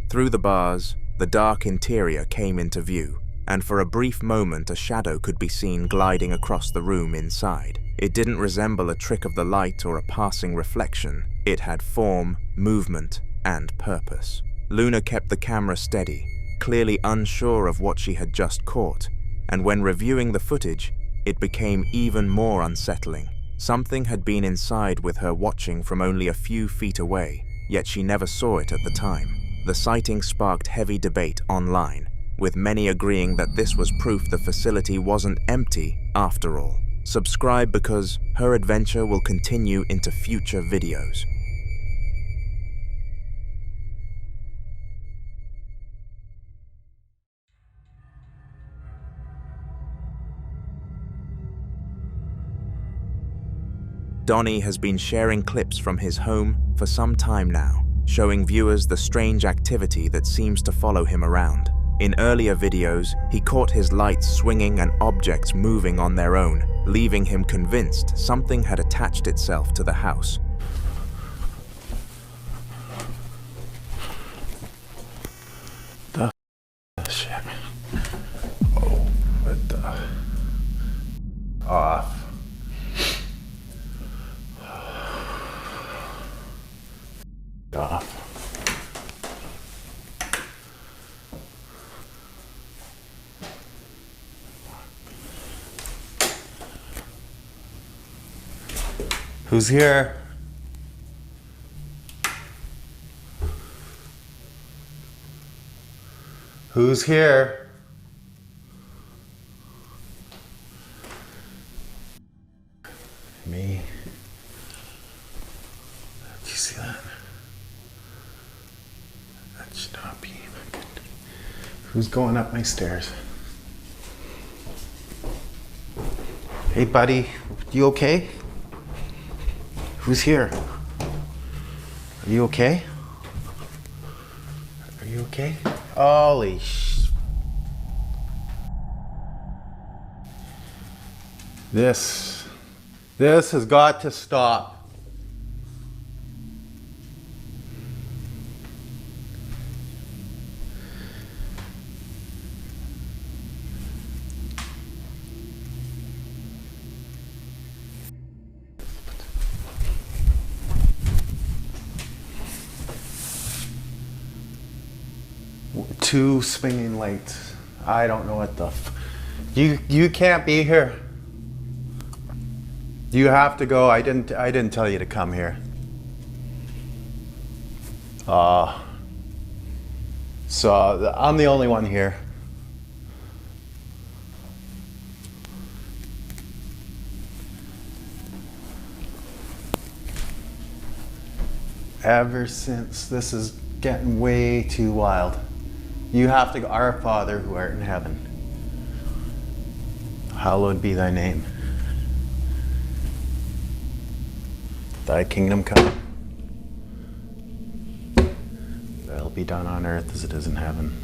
Through the bars, the dark interior came into view, and for a brief moment a shadow could be seen gliding across the room inside. It didn't resemble a trick of the light or a passing reflection. It had form, movement, and purpose. Luna kept the camera steady, clearly unsure of what she had just caught, and when reviewing the footage, it became even more unsettling. Something had been inside with her watching from only a few feet away, yet she never saw it at the time. The sighting sparked heavy debate online, with many agreeing that this was proof the facility wasn't empty after all. Subscribe because her adventure will continue into future videos. Donnie has been sharing clips from his home for some time now, showing viewers the strange activity that seems to follow him around. In earlier videos, he caught his lights swinging and objects moving on their own, leaving him convinced something had attached itself to the house. The shit. Oh, what the? Off. Off. Who's here? Who's here? Me. Do you see that? Stop you. Who's going up my stairs? Hey, buddy, you okay? Who's here? Are you okay? Are you okay? Holy sh... This has got to stop. Two swinging lights. I don't know what the you can't be here. You have to go. I didn't tell you to come here. So I'm the only one here. Ever since this is getting way too wild. You have to go. Our Father who art in heaven, hallowed be thy name. Thy kingdom come. Thy'll be done on earth as it is in heaven.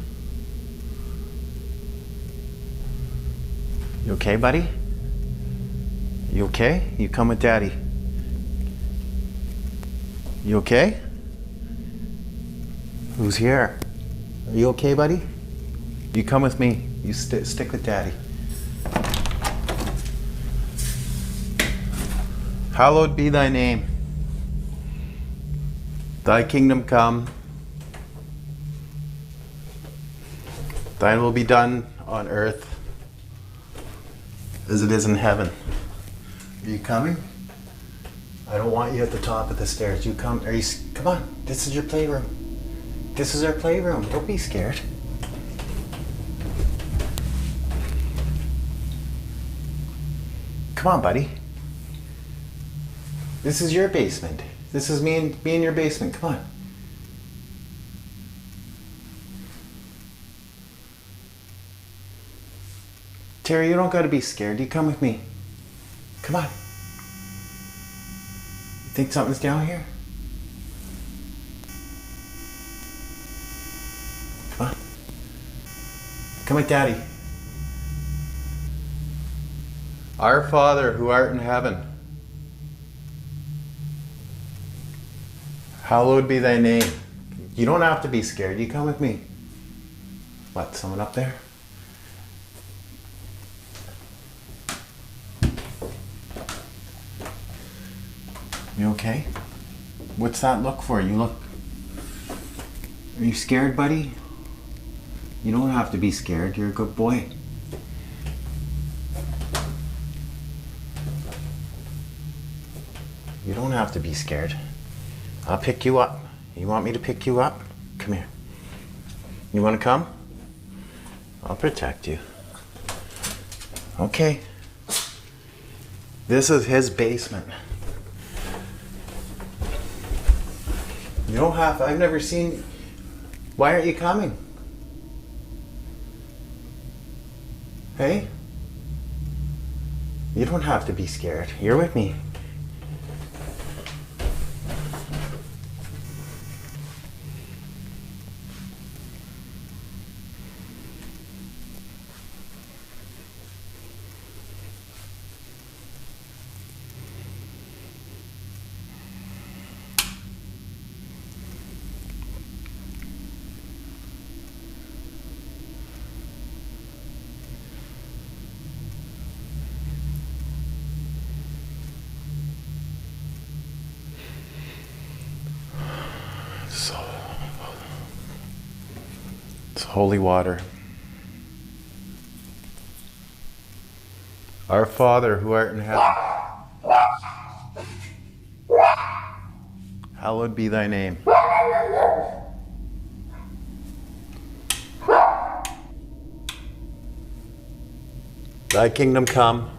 You okay, buddy? You okay? You come with Daddy. You okay? Who's here? Are you okay, buddy? You come with me. You stick with Daddy. Hallowed be thy name. Thy kingdom come. Thine will be done on earth as it is in heaven. Are you coming? I don't want you at the top of the stairs. You come. Come on. This is your playroom. This is our playroom. Don't be scared. Come on, buddy. This is your basement. This is me in your basement. Come on. Terry, you don't gotta be scared. You come with me. Come on. You think something's down here? Come on. Come with Daddy. Our Father who art in heaven, hallowed be thy name. You don't have to be scared. You come with me. What, someone up there? You okay? What's that look for? You look... Are you scared, buddy? You don't have to be scared. You're a good boy. You don't have to be scared. I'll pick you up. You want me to pick you up? Come here. You want to come? I'll protect you. Okay. This is his basement. You don't have to. I've never seen... Why aren't you coming? Hey? You don't have to be scared. You're with me. It's holy water. Our Father who art in heaven, hallowed be thy name. Thy kingdom come.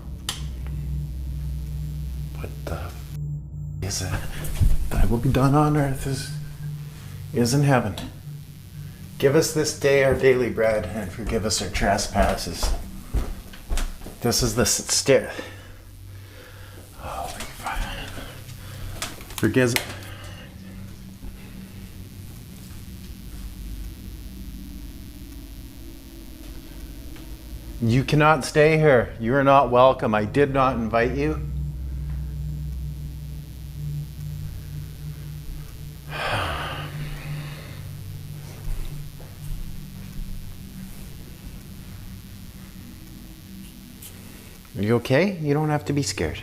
What the is that? Thy will be done on earth as is in heaven. Give us this day our daily bread and forgive us our trespasses. This is the stair. Holy fuck. Forgive. You cannot stay here. You are not welcome. I did not invite you. Are you okay? You don't have to be scared.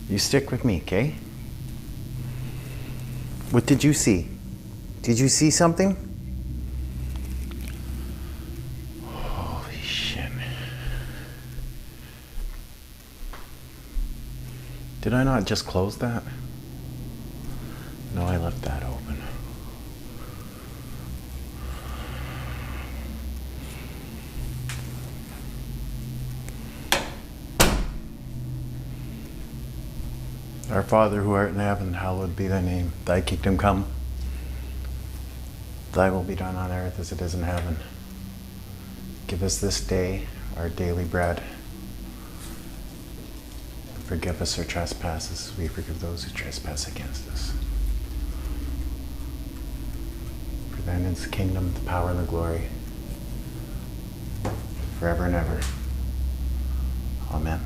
You stick with me, okay? What did you see? Did you see something? Holy shit. Did I not just close that? No, I left that open. Our Father who art in heaven, hallowed be thy name. Thy kingdom come. Thy will be done on earth as it is in heaven. Give us this day our daily bread. And forgive us our trespasses as we forgive those who trespass against us. For thine is the kingdom, the power, and the glory, forever and ever. Amen.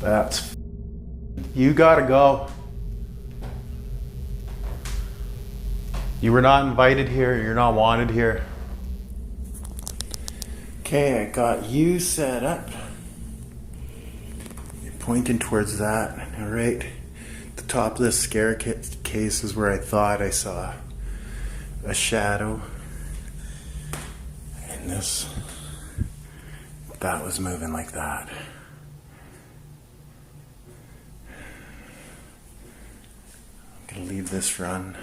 That's... You gotta go. You were not invited here. You're not wanted here. Okay, I got you set up. You're pointing towards that. All right. The top of this case is where I thought I saw a shadow. And that was moving like that. I'm gonna leave this run.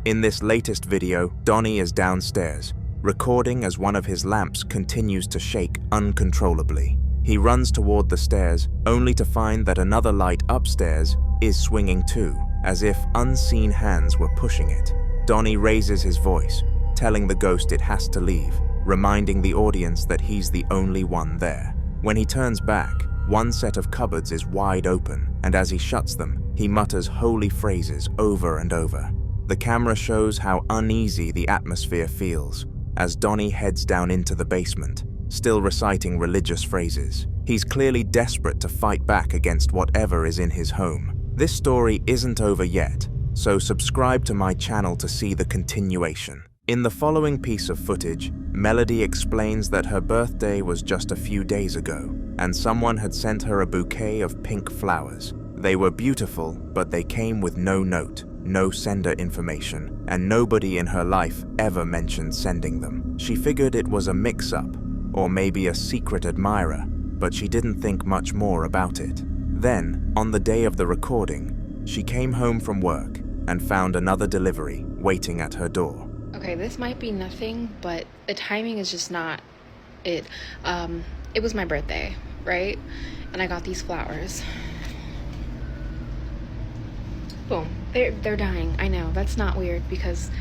In this latest video, Donnie is downstairs, recording as one of his lamps continues to shake uncontrollably. He runs toward the stairs, only to find that another light upstairs is swinging too, as if unseen hands were pushing it. Donnie raises his voice, telling the ghost it has to leave, reminding the audience that he's the only one there. When he turns back, one set of cupboards is wide open, and as he shuts them, he mutters holy phrases over and over. The camera shows how uneasy the atmosphere feels, as Donnie heads down into the basement, still reciting religious phrases. He's clearly desperate to fight back against whatever is in his home. This story isn't over yet, so subscribe to my channel to see the continuation. In the following piece of footage, Melody explains that her birthday was just a few days ago, and someone had sent her a bouquet of pink flowers. They were beautiful, but they came with no note, no sender information, and nobody in her life ever mentioned sending them. She figured it was a mix-up, or maybe a secret admirer, but she didn't think much more about it. Then, on the day of the recording, she came home from work and found another delivery waiting at her door. Okay, this might be nothing, but the timing is just not it. It was my birthday, right? And I got these flowers. Boom. They're dying. I know, that's not weird because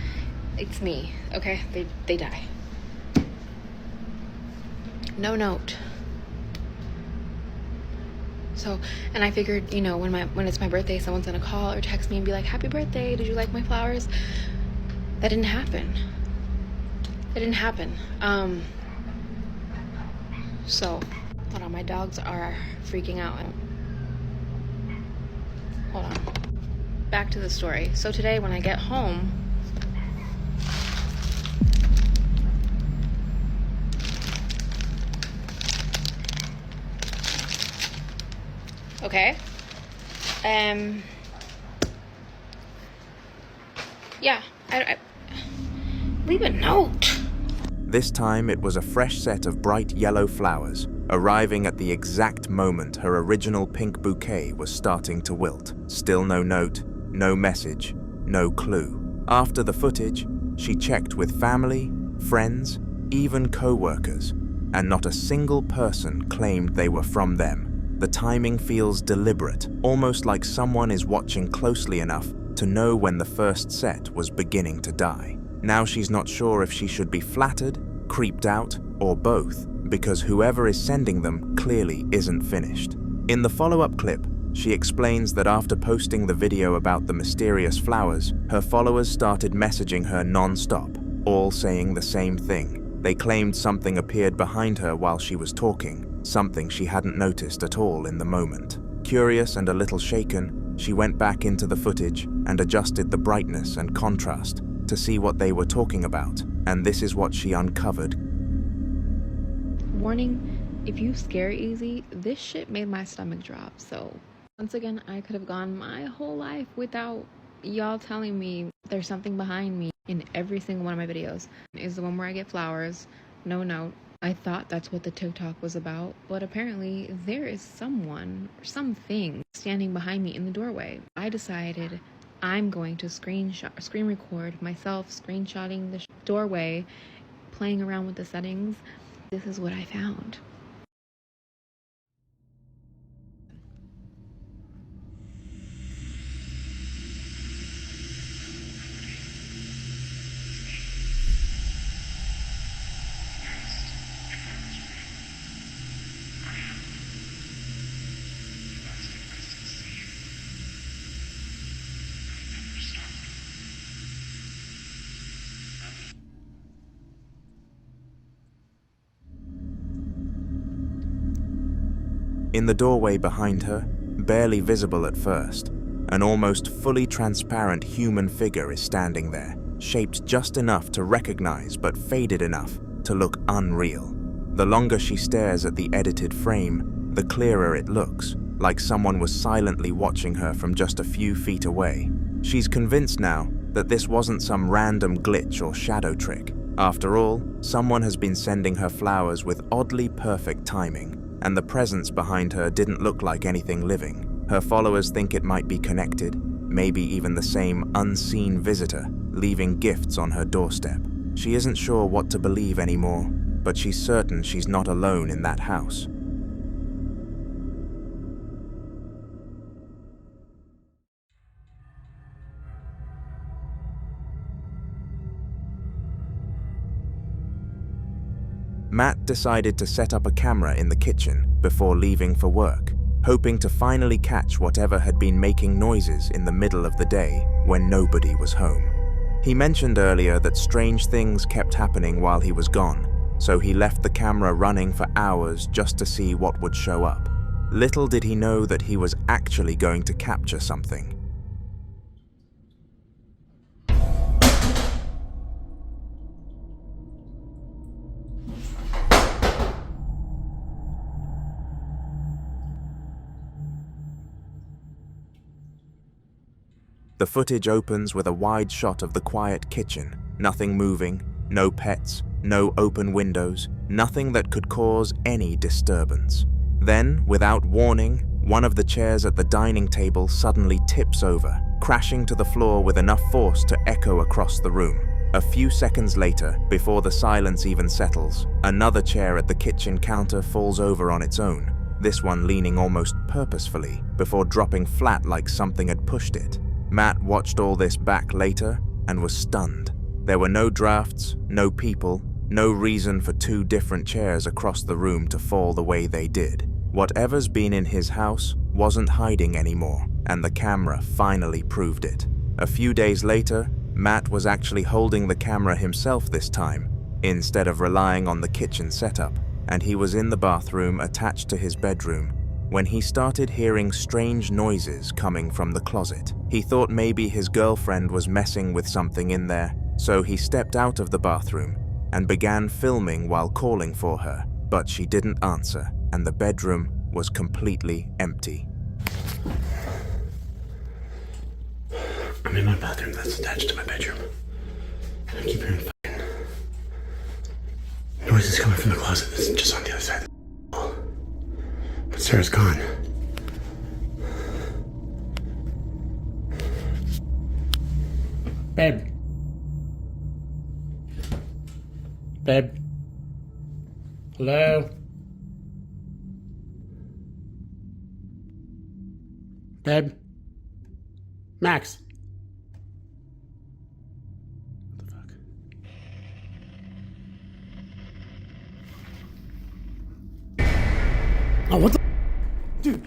it's me, okay? They die. No note. So, and I figured, you know, when it's my birthday, someone's gonna call or text me and be like, happy birthday, did you like my flowers? That didn't happen. It didn't happen. So, hold on, my dogs are freaking out. Hold on. Back to the story. So today when I get home, okay, yeah, I leave a note. This time it was a fresh set of bright yellow flowers, arriving at the exact moment her original pink bouquet was starting to wilt. Still no note, no message, no clue. After the footage, she checked with family, friends, even co-workers, and not a single person claimed they were from them. The timing feels deliberate, almost like someone is watching closely enough to know when the first set was beginning to die. Now she's not sure if she should be flattered, creeped out, or both, because whoever is sending them clearly isn't finished. In the follow-up clip, she explains that after posting the video about the mysterious flowers, her followers started messaging her non-stop, all saying the same thing. They claimed something appeared behind her while she was talking, something she hadn't noticed at all in the moment. Curious and a little shaken, she went back into the footage and adjusted the brightness and contrast to see what they were talking about, and this is what she uncovered. Warning, if you scare easy, this shit made my stomach drop. So once again, I could have gone my whole life without y'all telling me there's something behind me. In every single one of my videos is the one where I get flowers, no note. I thought that's what the TikTok was about, but apparently there is someone or something standing behind me in the doorway. I decided I'm going to screen record myself screenshotting the doorway, playing around with the settings. This is what I found. In the doorway behind her, barely visible at first, an almost fully transparent human figure is standing there, shaped just enough to recognize but faded enough to look unreal. The longer she stares at the edited frame, the clearer it looks, like someone was silently watching her from just a few feet away. She's convinced now that this wasn't some random glitch or shadow trick. After all, someone has been sending her flowers with oddly perfect timing, and the presence behind her didn't look like anything living. Her followers think it might be connected, maybe even the same unseen visitor, leaving gifts on her doorstep. She isn't sure what to believe anymore, but she's certain she's not alone in that house. Matt decided to set up a camera in the kitchen before leaving for work, hoping to finally catch whatever had been making noises in the middle of the day when nobody was home. He mentioned earlier that strange things kept happening while he was gone, so he left the camera running for hours just to see what would show up. Little did he know that he was actually going to capture something. The footage opens with a wide shot of the quiet kitchen. Nothing moving, no pets, no open windows, nothing that could cause any disturbance. Then, without warning, one of the chairs at the dining table suddenly tips over, crashing to the floor with enough force to echo across the room. A few seconds later, before the silence even settles, another chair at the kitchen counter falls over on its own, this one leaning almost purposefully, before dropping flat like something had pushed it. Matt watched all this back later and was stunned. There were no drafts, no people, no reason for two different chairs across the room to fall the way they did. Whatever's been in his house wasn't hiding anymore, and the camera finally proved it. A few days later, Matt was actually holding the camera himself this time, instead of relying on the kitchen setup, and he was in the bathroom attached to his bedroom when he started hearing strange noises coming from the closet. He thought maybe his girlfriend was messing with something in there, so he stepped out of the bathroom and began filming while calling for her, but she didn't answer, and the bedroom was completely empty. I'm in my bathroom that's attached to my bedroom. I keep hearing fucking noise is coming from the closet. It's just on the other side of the wall. But Sarah's gone. Babe. Babe. Hello? Babe? Max? What the fuck? Oh, what the? Dude.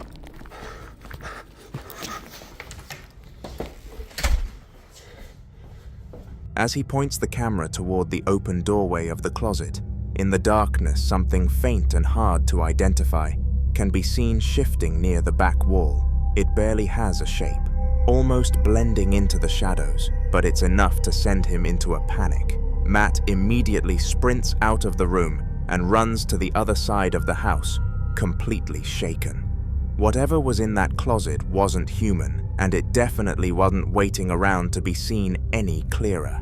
As he points the camera toward the open doorway of the closet, in the darkness something faint and hard to identify can be seen shifting near the back wall. It barely has a shape, almost blending into the shadows, but it's enough to send him into a panic. Matt immediately sprints out of the room and runs to the other side of the house, completely shaken. Whatever was in that closet wasn't human, and it definitely wasn't waiting around to be seen any clearer.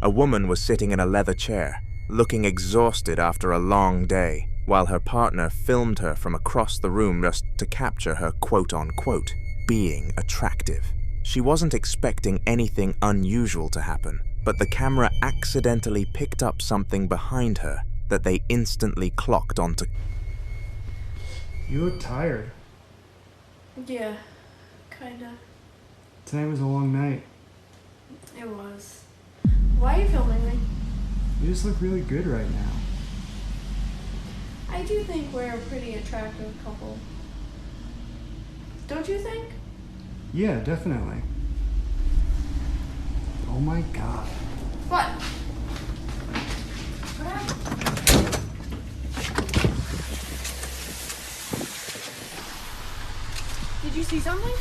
A woman was sitting in a leather chair, looking exhausted after a long day, while her partner filmed her from across the room just to capture her quote-unquote being attractive. She wasn't expecting anything unusual to happen, but the camera accidentally picked up something behind her that they instantly clocked onto. You look tired. Yeah, kinda. Tonight was a long night. It was. Why are you filming me? You just look really good right now. I do think we're a pretty attractive couple. Don't you think? Yeah, definitely. Oh my god. What? What happened? Did you see something?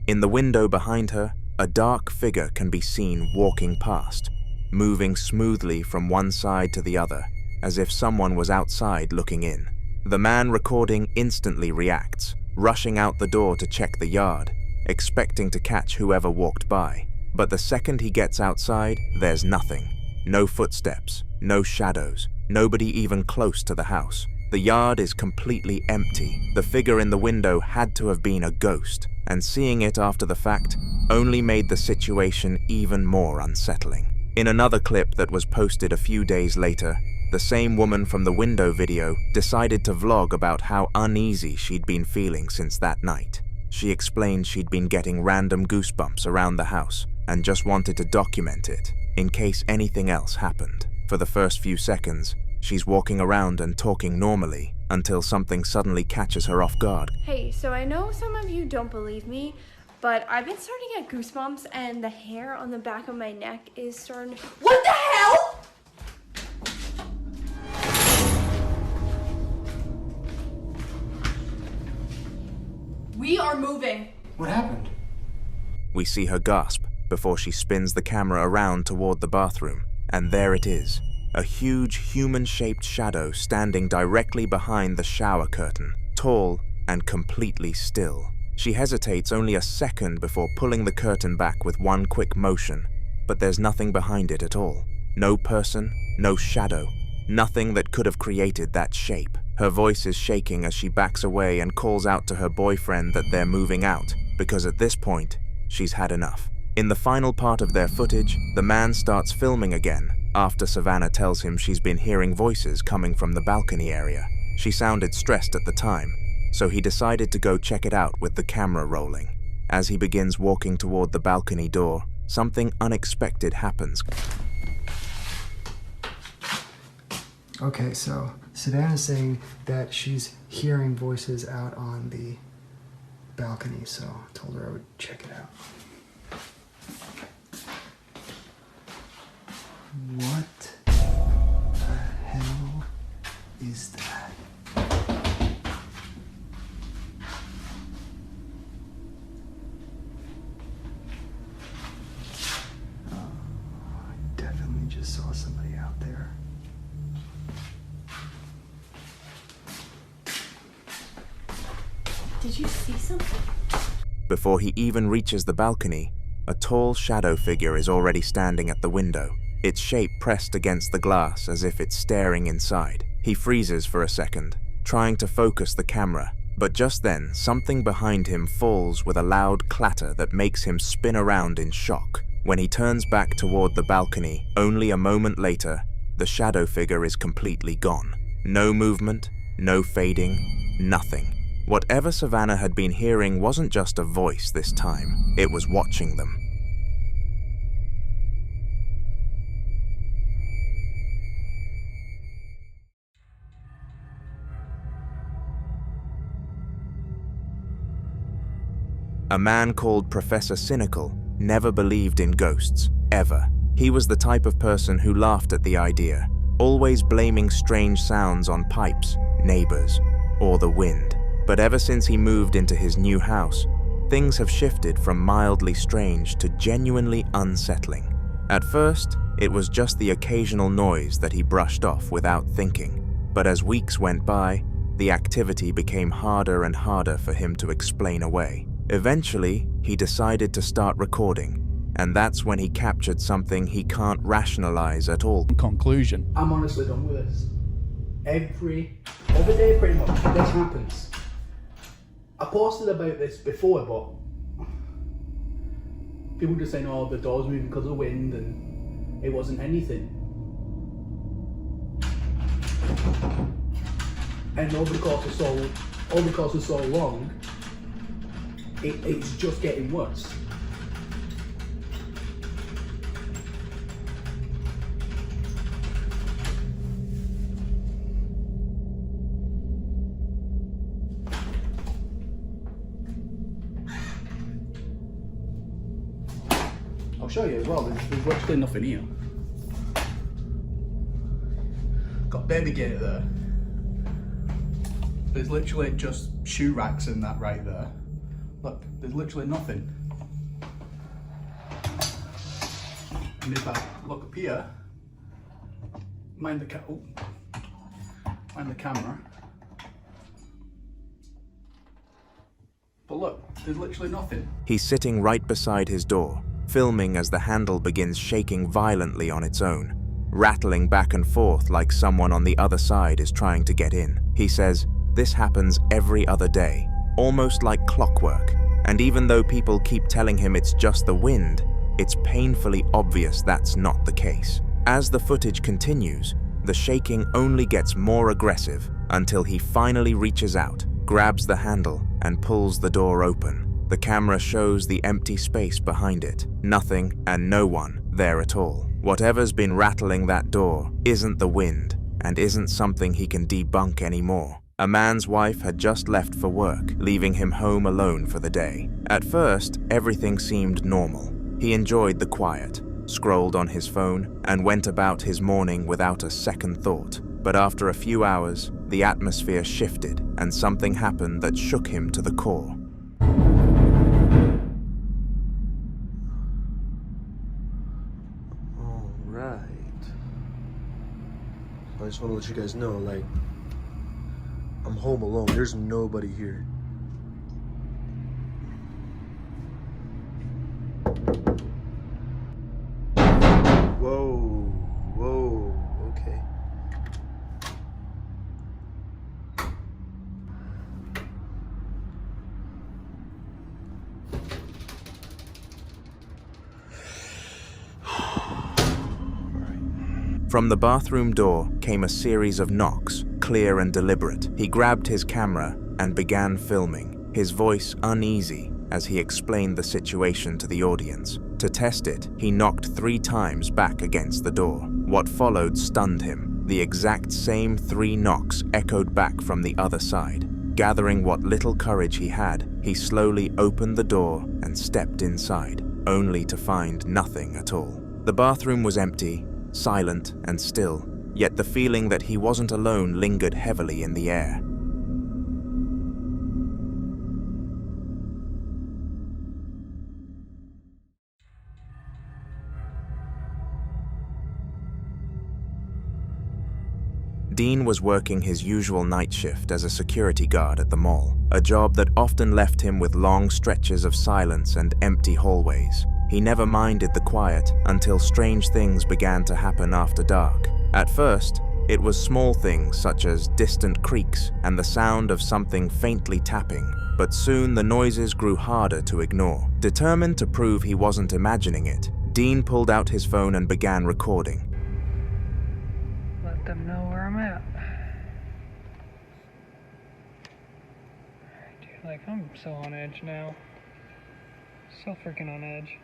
In the window behind her, a dark figure can be seen walking past, moving smoothly from one side to the other, as if someone was outside looking in. The man recording instantly reacts, rushing out the door to check the yard, expecting to catch whoever walked by. But the second he gets outside, there's nothing. No footsteps, no shadows, nobody even close to the house. The yard is completely empty. The figure in the window had to have been a ghost, and seeing it after the fact only made the situation even more unsettling. In another clip that was posted a few days later, the same woman from the window video decided to vlog about how uneasy she'd been feeling since that night. She explained she'd been getting random goosebumps around the house and just wanted to document it in case anything else happened. For the first few seconds, she's walking around and talking normally until something suddenly catches her off guard. Hey, so I know some of you don't believe me, but I've been starting to get goosebumps and the hair on the back of my neck is starting. What the hell? We are moving. What happened? We see her gasp before she spins the camera around toward the bathroom, and there it is, a huge human-shaped shadow standing directly behind the shower curtain, tall and completely still. She hesitates only a second before pulling the curtain back with one quick motion, but there's nothing behind it at all. No person, no shadow, nothing that could have created that shape. Her voice is shaking as she backs away and calls out to her boyfriend that they're moving out, because at this point, she's had enough. In the final part of their footage, the man starts filming again after Savannah tells him she's been hearing voices coming from the balcony area. She sounded stressed at the time, so he decided to go check it out with the camera rolling. As he begins walking toward the balcony door, something unexpected happens. Okay, so Savannah's saying that she's hearing voices out on the balcony, so I told her I would check it out. What the hell is that? I definitely just saw somebody out there. Did you see something? Before he even reaches the balcony, a tall shadow figure is already standing at the window, its shape pressed against the glass as if it's staring inside. He freezes for a second, trying to focus the camera, but just then something behind him falls with a loud clatter that makes him spin around in shock. When he turns back toward the balcony, only a moment later, the shadow figure is completely gone. No movement, no fading, nothing. Whatever Savannah had been hearing wasn't just a voice this time, it was watching them. A man called Professor Cynical never believed in ghosts, ever. He was the type of person who laughed at the idea, always blaming strange sounds on pipes, neighbors, or the wind. But ever since he moved into his new house, things have shifted from mildly strange to genuinely unsettling. At first, it was just the occasional noise that he brushed off without thinking. But as weeks went by, the activity became harder and harder for him to explain away. Eventually, he decided to start recording, and that's when he captured something he can't rationalize at all. Conclusion. I'm honestly done with this. Every other day pretty much, this happens. I posted about this before, but people just saying, oh, the door's moving because of the wind, and it wasn't anything. And over the course of so long, it's just getting worse. I'll show you as well, there's literally nothing here. Got baby gate there. There's literally just shoe racks in that right there. Look, there's literally nothing. And if I look up here, mind the camera. But look, there's literally nothing. He's sitting right beside his door, filming as the handle begins shaking violently on its own, rattling back and forth like someone on the other side is trying to get in. He says this happens every other day, almost like clockwork, and even though people keep telling him it's just the wind, it's painfully obvious that's not the case. As the footage continues, the shaking only gets more aggressive until he finally reaches out, grabs the handle, and pulls the door open. The camera shows the empty space behind it, nothing and no one there at all. Whatever's been rattling that door isn't the wind, and isn't something he can debunk anymore. A man's wife had just left for work, leaving him home alone for the day. At first, everything seemed normal. He enjoyed the quiet, scrolled on his phone, and went about his morning without a second thought. But after a few hours, the atmosphere shifted, and something happened that shook him to the core. Alright. I just want to let you guys know, like, I'm home alone. There's nobody here. Whoa, okay. From the bathroom door came a series of knocks, clear and deliberate. He grabbed his camera and began filming, his voice uneasy as he explained the situation to the audience. To test it, he knocked 3 times back against the door. What followed stunned him. The exact same 3 knocks echoed back from the other side. Gathering what little courage he had, he slowly opened the door and stepped inside, only to find nothing at all. The bathroom was empty, silent and still, yet the feeling that he wasn't alone lingered heavily in the air. Dean was working his usual night shift as a security guard at the mall, a job that often left him with long stretches of silence and empty hallways. He never minded the quiet until strange things began to happen after dark. At first, it was small things such as distant creaks and the sound of something faintly tapping, but soon the noises grew harder to ignore. Determined to prove he wasn't imagining it, Dean pulled out his phone and began recording. Let them know where I'm at. Dude, like, I'm so on edge now. So freaking on edge.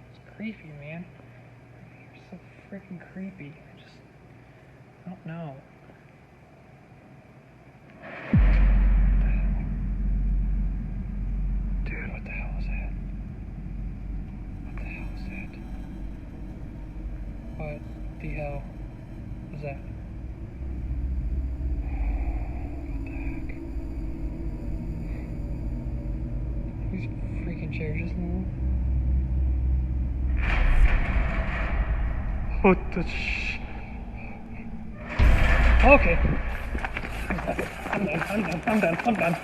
It's creepy, man. You're so freaking creepy. I don't know. Dude, what the hell was that? What the hell was that? What the hell was that? What the heck? These freaking chairs just moved. What the Okay. I'm done.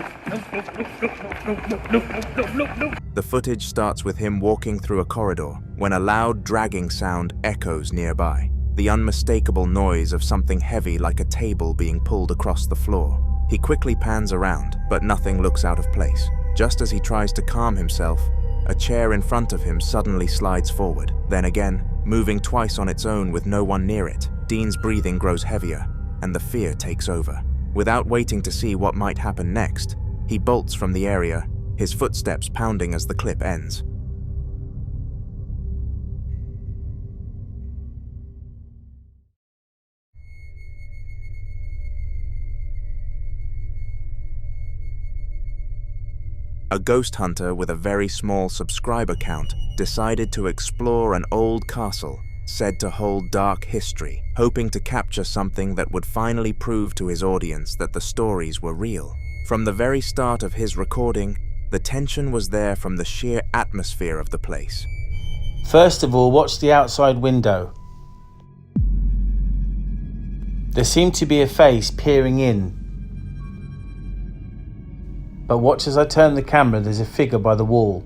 Nope. The footage starts with him walking through a corridor when a loud dragging sound echoes nearby, the unmistakable noise of something heavy like a table being pulled across the floor. He quickly pans around, but nothing looks out of place. Just as he tries to calm himself, a chair in front of him suddenly slides forward. Then again, moving twice on its own with no one near it, Dean's breathing grows heavier, and the fear takes over. Without waiting to see what might happen next, he bolts from the area, his footsteps pounding as the clip ends. A ghost hunter with a very small subscriber count decided to explore an old castle said to hold dark history, hoping to capture something that would finally prove to his audience that the stories were real. From the very start of his recording, the tension was there from the sheer atmosphere of the place. First of all, watch the outside window. There seemed to be a face peering in. But watch as I turn the camera, there's a figure by the wall.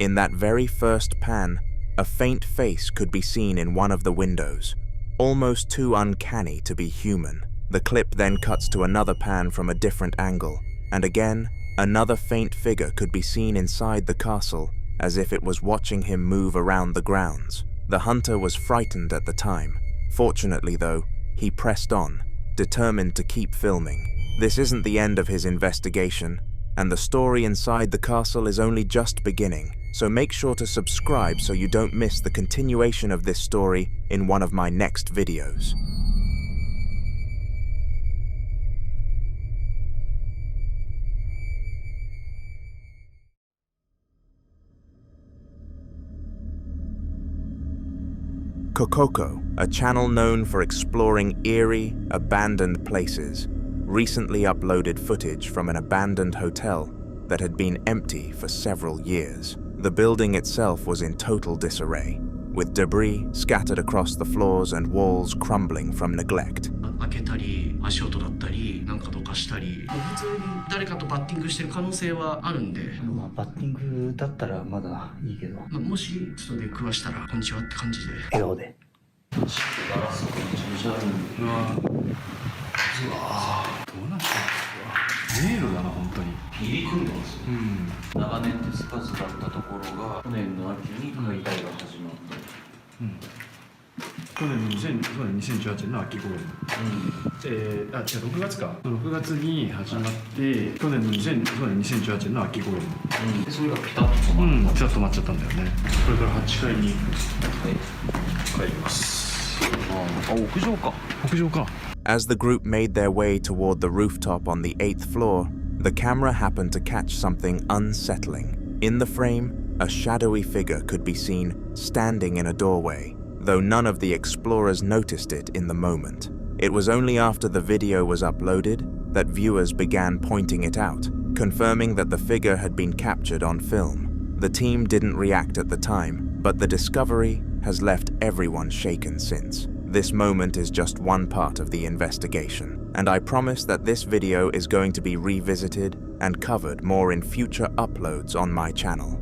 In that very first pan, a faint face could be seen in one of the windows, almost too uncanny to be human. The clip then cuts to another pan from a different angle, and again, another faint figure could be seen inside the castle, as if it was watching him move around the grounds. The hunter was frightened at the time. Fortunately though, he pressed on, determined to keep filming. This isn't the end of his investigation, and the story inside the castle is only just beginning, so make sure to subscribe so you don't miss the continuation of this story in one of my next videos. Kokoko, a channel known for exploring eerie, abandoned places, recently uploaded footage from an abandoned hotel that had been empty for several years. The building itself was in total disarray, with debris scattered across the floors and walls crumbling from neglect. 開けたり足音だったりなんかどかしたり普通に誰かとバッティングしてる可能性はあるんで、まあバッティングだったらまだいいけど、もしちょっと出くわしたらこんにちはって感じで笑顔で。ガラスとかめちゃめちゃあるんで。うわどうなってんですか。迷路だな本当に。入り組んでますよ。長年手つかずだったところが去年の秋に解体が始まった。去年の2018年の秋頃に、6月か6月に始まって去年の2018年の秋頃に、でそれがピタッと止まった、ピタッと止まっちゃったんだよね。これから8階に帰ります。屋上か。屋上か。As the group made their way toward the rooftop on the 8th floor, the camera happened to catch something unsettling. In the frame, a shadowy figure could be seen standing in a doorway. though none of the explorers noticed it in the moment. It was only after the video was uploaded that viewers began pointing it out, confirming that the figure had been captured on film. The team didn't react at the time, but the discovery has left everyone shaken since. This moment is just one part of the investigation, and I promise that this video is going to be revisited and covered more in future uploads on my channel.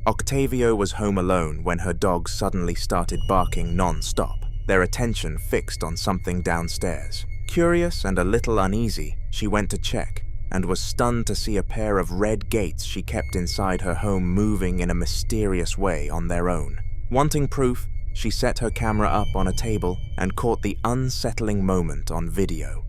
Octavio was home alone when her dogs suddenly started barking non-stop, their attention fixed on something downstairs. Curious and a little uneasy, she went to check and was stunned to see a pair of red gates she kept inside her home moving in a mysterious way on their own. Wanting proof, she set her camera up on a table and caught the unsettling moment on video.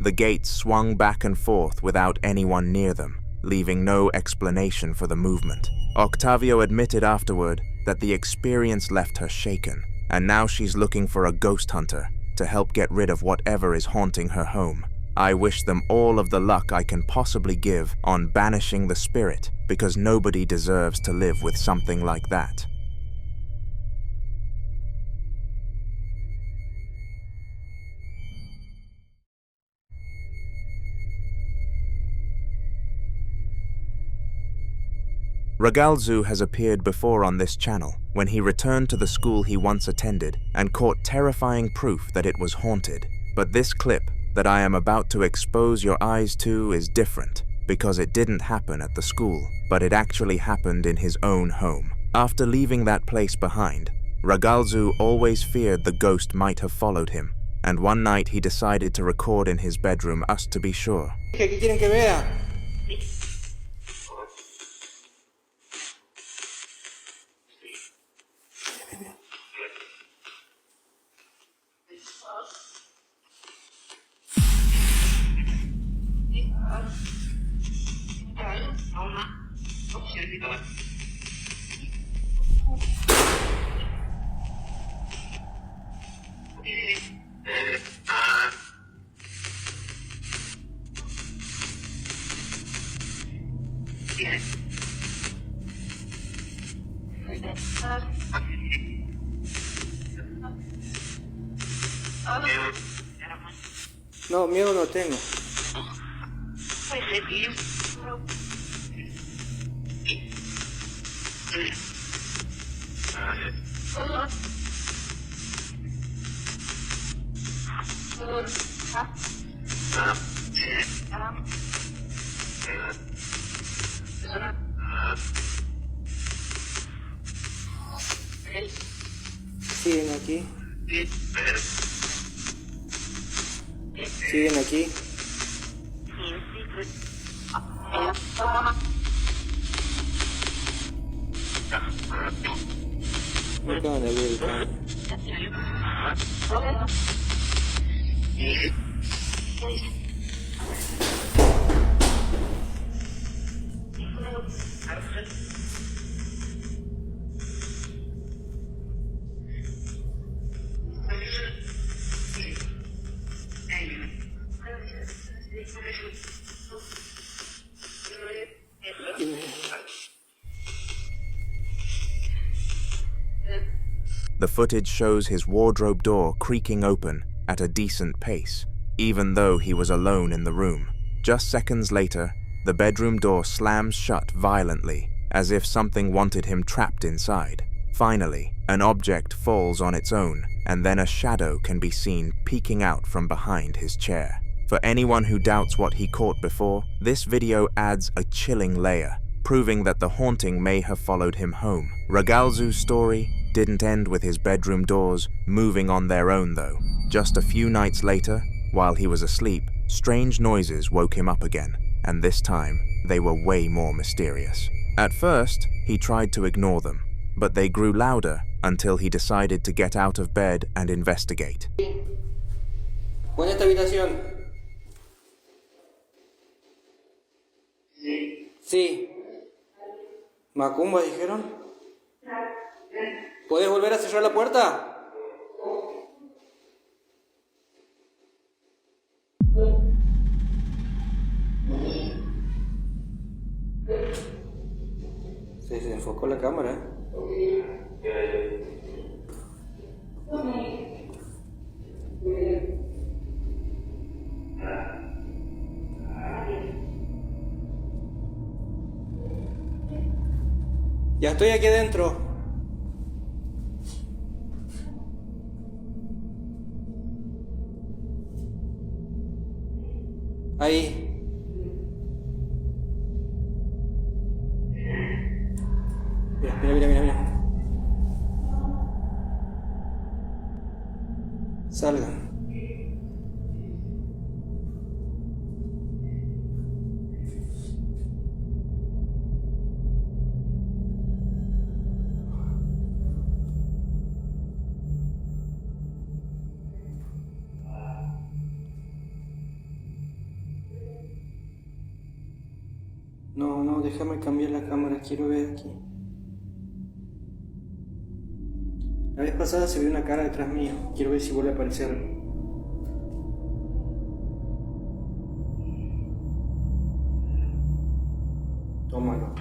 The gates swung back and forth without anyone near them, leaving no explanation for the movement. Octavio admitted afterward that the experience left her shaken, and now she's looking for a ghost hunter to help get rid of whatever is haunting her home. I wish them all of the luck I can possibly give on banishing the spirit, because nobody deserves to live with something like that. Ragalzu has appeared before on this channel when he returned to the school he once attended and caught terrifying proof that it was haunted. But this clip that I am about to expose your eyes to is different, because it didn't happen at the school, but it actually happened in his own home. After leaving that place behind, Ragalzu always feared the ghost might have followed him, and one night he decided to record in his bedroom just to be sure. ¿Qué quieren que vea? No, miedo no tengo. Siguen aquí. Siguen aquí. Me acaban de abrir el carro. The footage shows his wardrobe door creaking open at a decent pace, even though he was alone in the room. Just seconds later, the bedroom door slams shut violently, as if something wanted him trapped inside. Finally, an object falls on its own, and then a shadow can be seen peeking out from behind his chair. For anyone who doubts what he caught before, this video adds a chilling layer, proving that the haunting may have followed him home. Ragalzu's story didn't end with his bedroom doors moving on their own though. Just a few nights later, while he was asleep, strange noises woke him up again, and this time they were way more mysterious. At first, he tried to ignore them, but they grew louder until he decided to get out of bed and investigate. ¿Cuál es esta habitación? Sí. ¿Macumba dijeron? ¿Puedes volver a cerrar la puerta? Se desenfocó la cámara. Ya estoy aquí adentro. Ahí. Mira. Salgan. No, déjame cambiar la cámara, quiero ver aquí. La vez pasada se vio una cara detrás mío, quiero ver si vuelve a aparecer. Tómalo.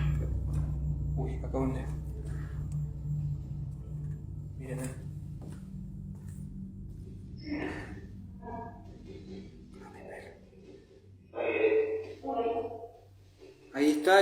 Uy, acá donde. Miren. Ahí está.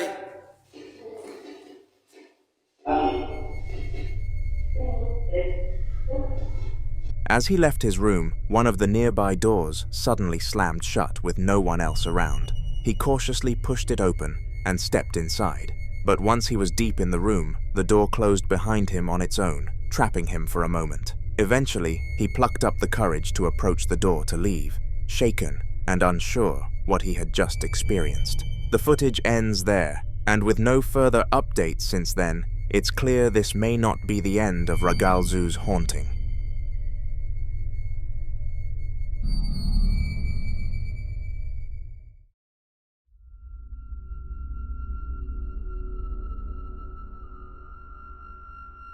As he left his room, one of the nearby doors suddenly slammed shut with no one else around. He cautiously pushed it open and stepped inside. But once he was deep in the room, the door closed behind him on its own, trapping him for a moment. Eventually, he plucked up the courage to approach the door to leave, shaken and unsure what he had just experienced. The footage ends there, and with no further updates since then, it's clear this may not be the end of Ragalzu's haunting.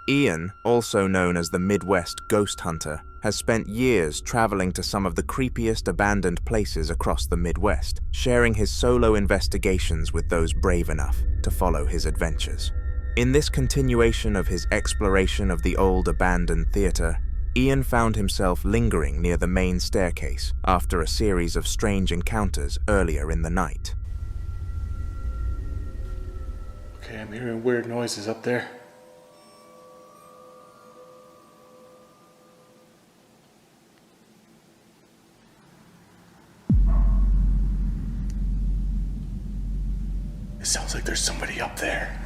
Ian, also known as the Midwest Ghost Hunter, has spent years traveling to some of the creepiest abandoned places across the Midwest, sharing his solo investigations with those brave enough to follow his adventures. In this continuation of his exploration of the old abandoned theater, Ian found himself lingering near the main staircase after a series of strange encounters earlier in the night. Okay, I'm hearing weird noises up there. It sounds like there's somebody up there.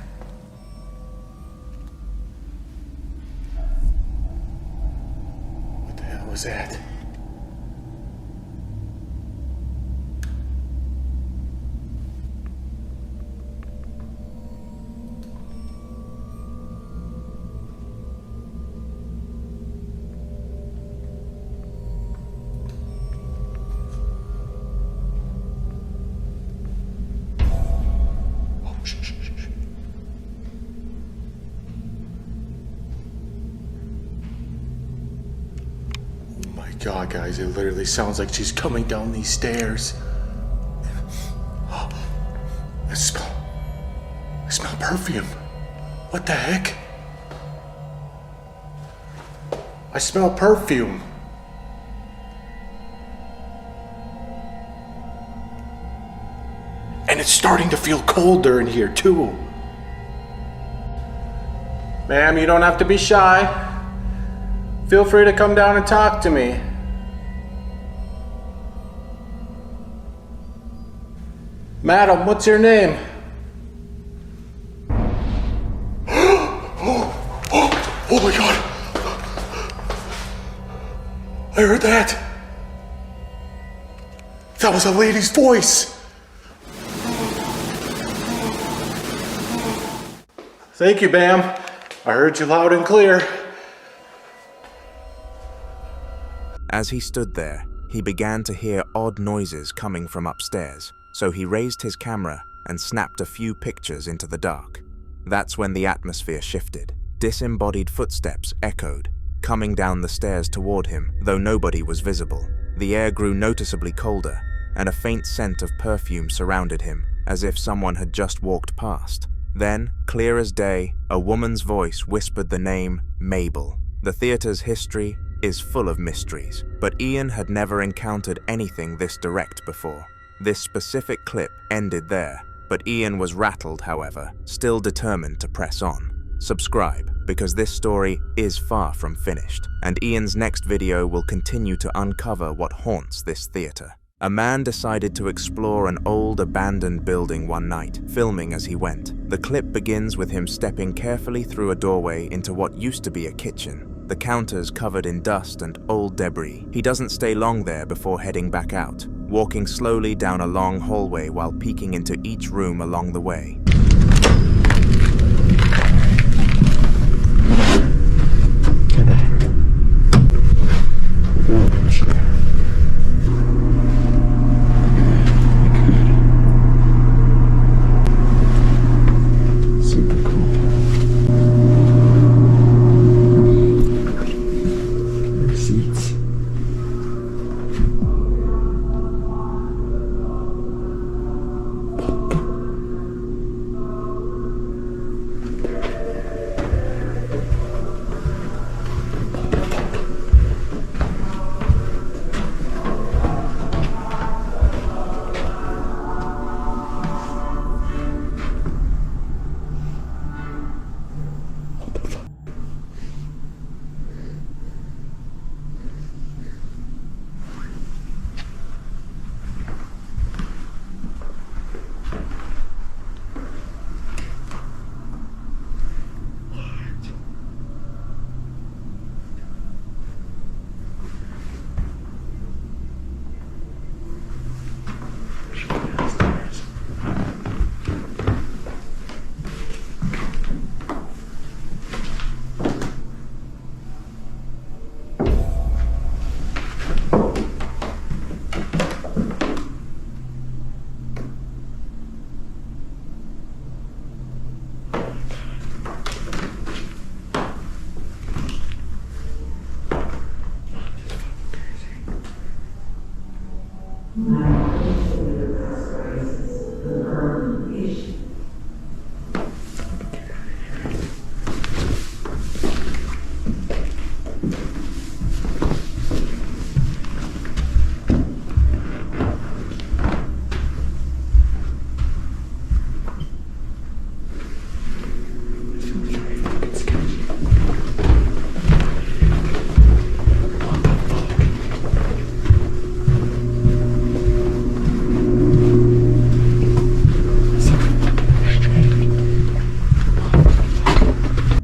What the hell was that? God, guys, it literally sounds like she's coming down these stairs. I smell perfume. What the heck? I smell perfume. And it's starting to feel colder in here too. Ma'am, you don't have to be shy. Feel free to come down and talk to me. Madam, what's your name? Oh my God. I heard that. That was a lady's voice. Thank you, ma'am. I heard you loud and clear. As he stood there, he began to hear odd noises coming from upstairs, so he raised his camera and snapped a few pictures into the dark. That's when the atmosphere shifted. Disembodied footsteps echoed, coming down the stairs toward him, though nobody was visible. The air grew noticeably colder, and a faint scent of perfume surrounded him, as if someone had just walked past. Then, clear as day, a woman's voice whispered the name Mabel. The theater's history is full of mysteries, but Ian had never encountered anything this direct before. This specific clip ended there, but Ian was rattled, however, still determined to press on. Subscribe, because this story is far from finished, and Ian's next video will continue to uncover what haunts this theater. A man decided to explore an old abandoned building one night, filming as he went. The clip begins with him stepping carefully through a doorway into what used to be a kitchen. The counters covered in dust and old debris. He doesn't stay long there before heading back out, walking slowly down a long hallway while peeking into each room along the way.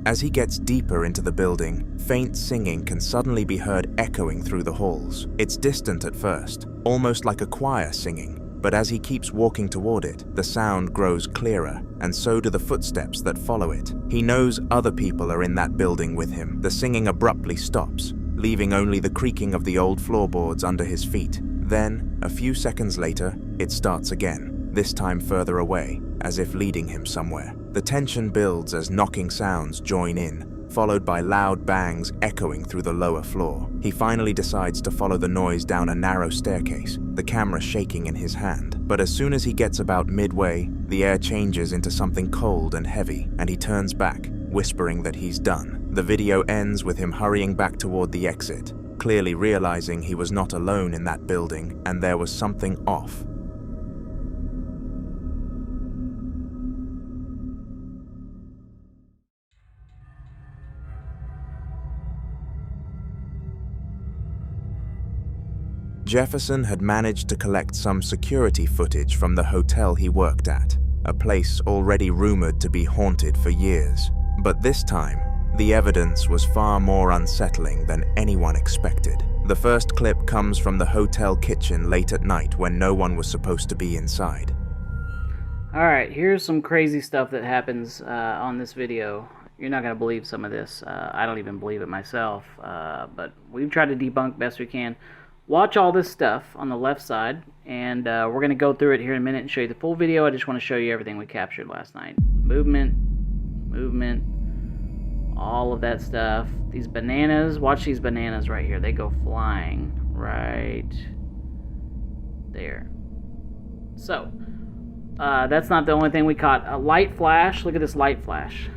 As he gets deeper into the building, faint singing can suddenly be heard echoing through the halls. It's distant at first, almost like a choir singing, but as he keeps walking toward it, the sound grows clearer, and so do the footsteps that follow it. He knows other people are in that building with him. The singing abruptly stops, leaving only the creaking of the old floorboards under his feet. Then, a few seconds later, it starts again, this time further away, as if leading him somewhere. The tension builds as knocking sounds join in, followed by loud bangs echoing through the lower floor. He finally decides to follow the noise down a narrow staircase, the camera shaking in his hand. But as soon as he gets about midway, the air changes into something cold and heavy, and he turns back, whispering that he's done. The video ends with him hurrying back toward the exit, clearly realizing he was not alone in that building and there was something off. Jefferson had managed to collect some security footage from the hotel he worked at, a place already rumored to be haunted for years. But this time, the evidence was far more unsettling than anyone expected. The first clip comes from the hotel kitchen late at night when no one was supposed to be inside. Alright, here's some crazy stuff that happens on this video. You're not going to believe some of this. I don't even believe it myself, but we've tried to debunk best we can. Watch all this stuff on the left side, and we're going to go through it here in a minute and show you the full video. I just want to show you everything we captured last night. Movement, all of that stuff. These bananas, watch these bananas right here. They go flying right there. So, that's not the only thing we caught. A light flash, look at this light flash.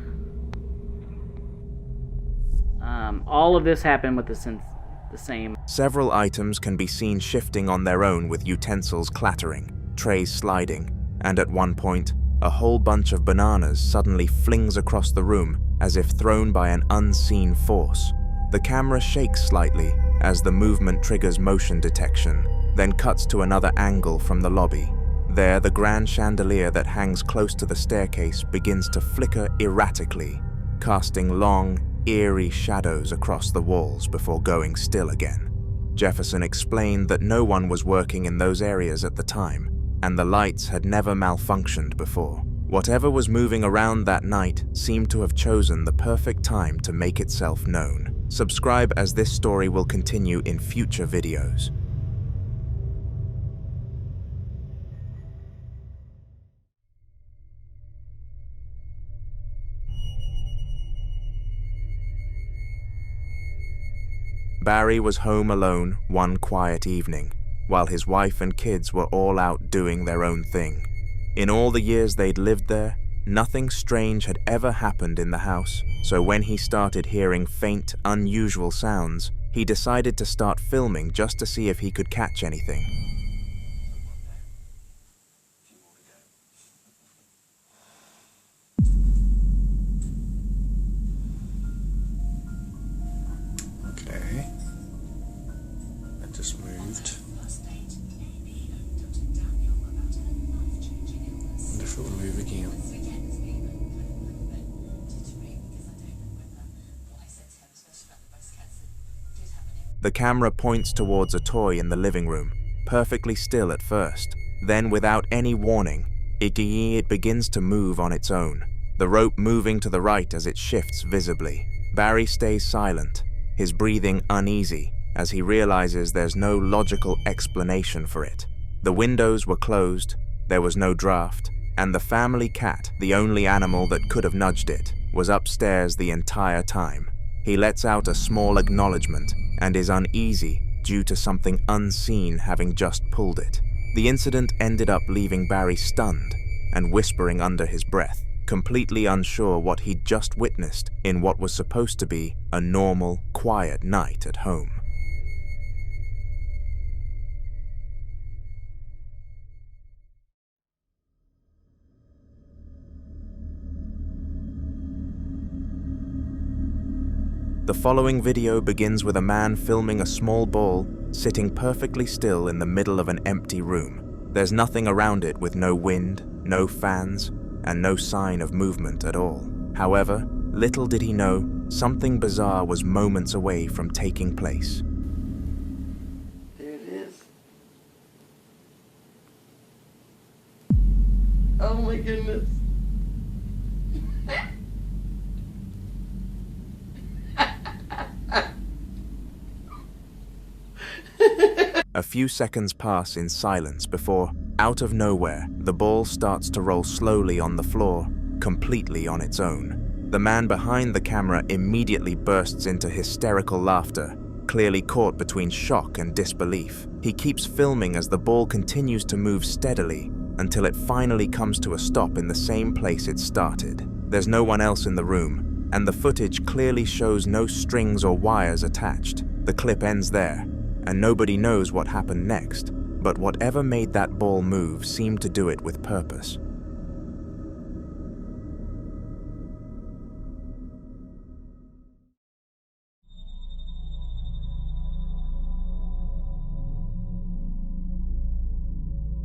All of this happened with the same. Several items can be seen shifting on their own with utensils clattering, trays sliding, and at one point, a whole bunch of bananas suddenly flings across the room as if thrown by an unseen force. The camera shakes slightly as the movement triggers motion detection, then cuts to another angle from the lobby. There, the grand chandelier that hangs close to the staircase begins to flicker erratically, casting long, eerie shadows across the walls before going still again. Jefferson explained that no one was working in those areas at the time, and the lights had never malfunctioned before. Whatever was moving around that night seemed to have chosen the perfect time to make itself known. Subscribe as this story will continue in future videos. Barry was home alone one quiet evening, while his wife and kids were all out doing their own thing. In all the years they'd lived there, nothing strange had ever happened in the house, so when he started hearing faint, unusual sounds, he decided to start filming just to see if he could catch anything. Just moved. Wonder if it will move again. The camera points towards a toy in the living room, perfectly still at first. Then, without any warning, it begins to move on its own, the rope moving to the right as it shifts visibly. Barry stays silent, his breathing uneasy, as he realizes there's no logical explanation for it. The windows were closed, there was no draft, and the family cat, the only animal that could have nudged it, was upstairs the entire time. He lets out a small acknowledgement and is uneasy due to something unseen having just pulled it. The incident ended up leaving Barry stunned and whispering under his breath, completely unsure what he'd just witnessed in what was supposed to be a normal, quiet night at home. The following video begins with a man filming a small ball sitting perfectly still in the middle of an empty room. There's nothing around it with no wind, no fans, and no sign of movement at all. However, little did he know, something bizarre was moments away from taking place. There it is. Oh my goodness. A few seconds pass in silence before, out of nowhere, the ball starts to roll slowly on the floor, completely on its own. The man behind the camera immediately bursts into hysterical laughter, clearly caught between shock and disbelief. He keeps filming as the ball continues to move steadily until it finally comes to a stop in the same place it started. There's no one else in the room, and the footage clearly shows no strings or wires attached. The clip ends there, and nobody knows what happened next, but whatever made that ball move seemed to do it with purpose.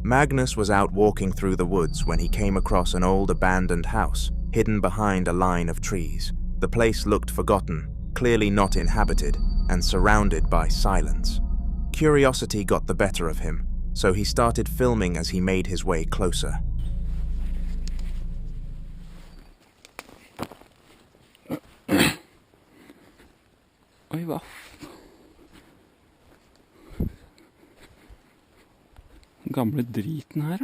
Magnus was out walking through the woods when he came across an old abandoned house, hidden behind a line of trees. The place looked forgotten, clearly not inhabited, and surrounded by silence. Curiosity got the better of him, so he started filming as he made his way closer. Oj, va? Gamle driten her,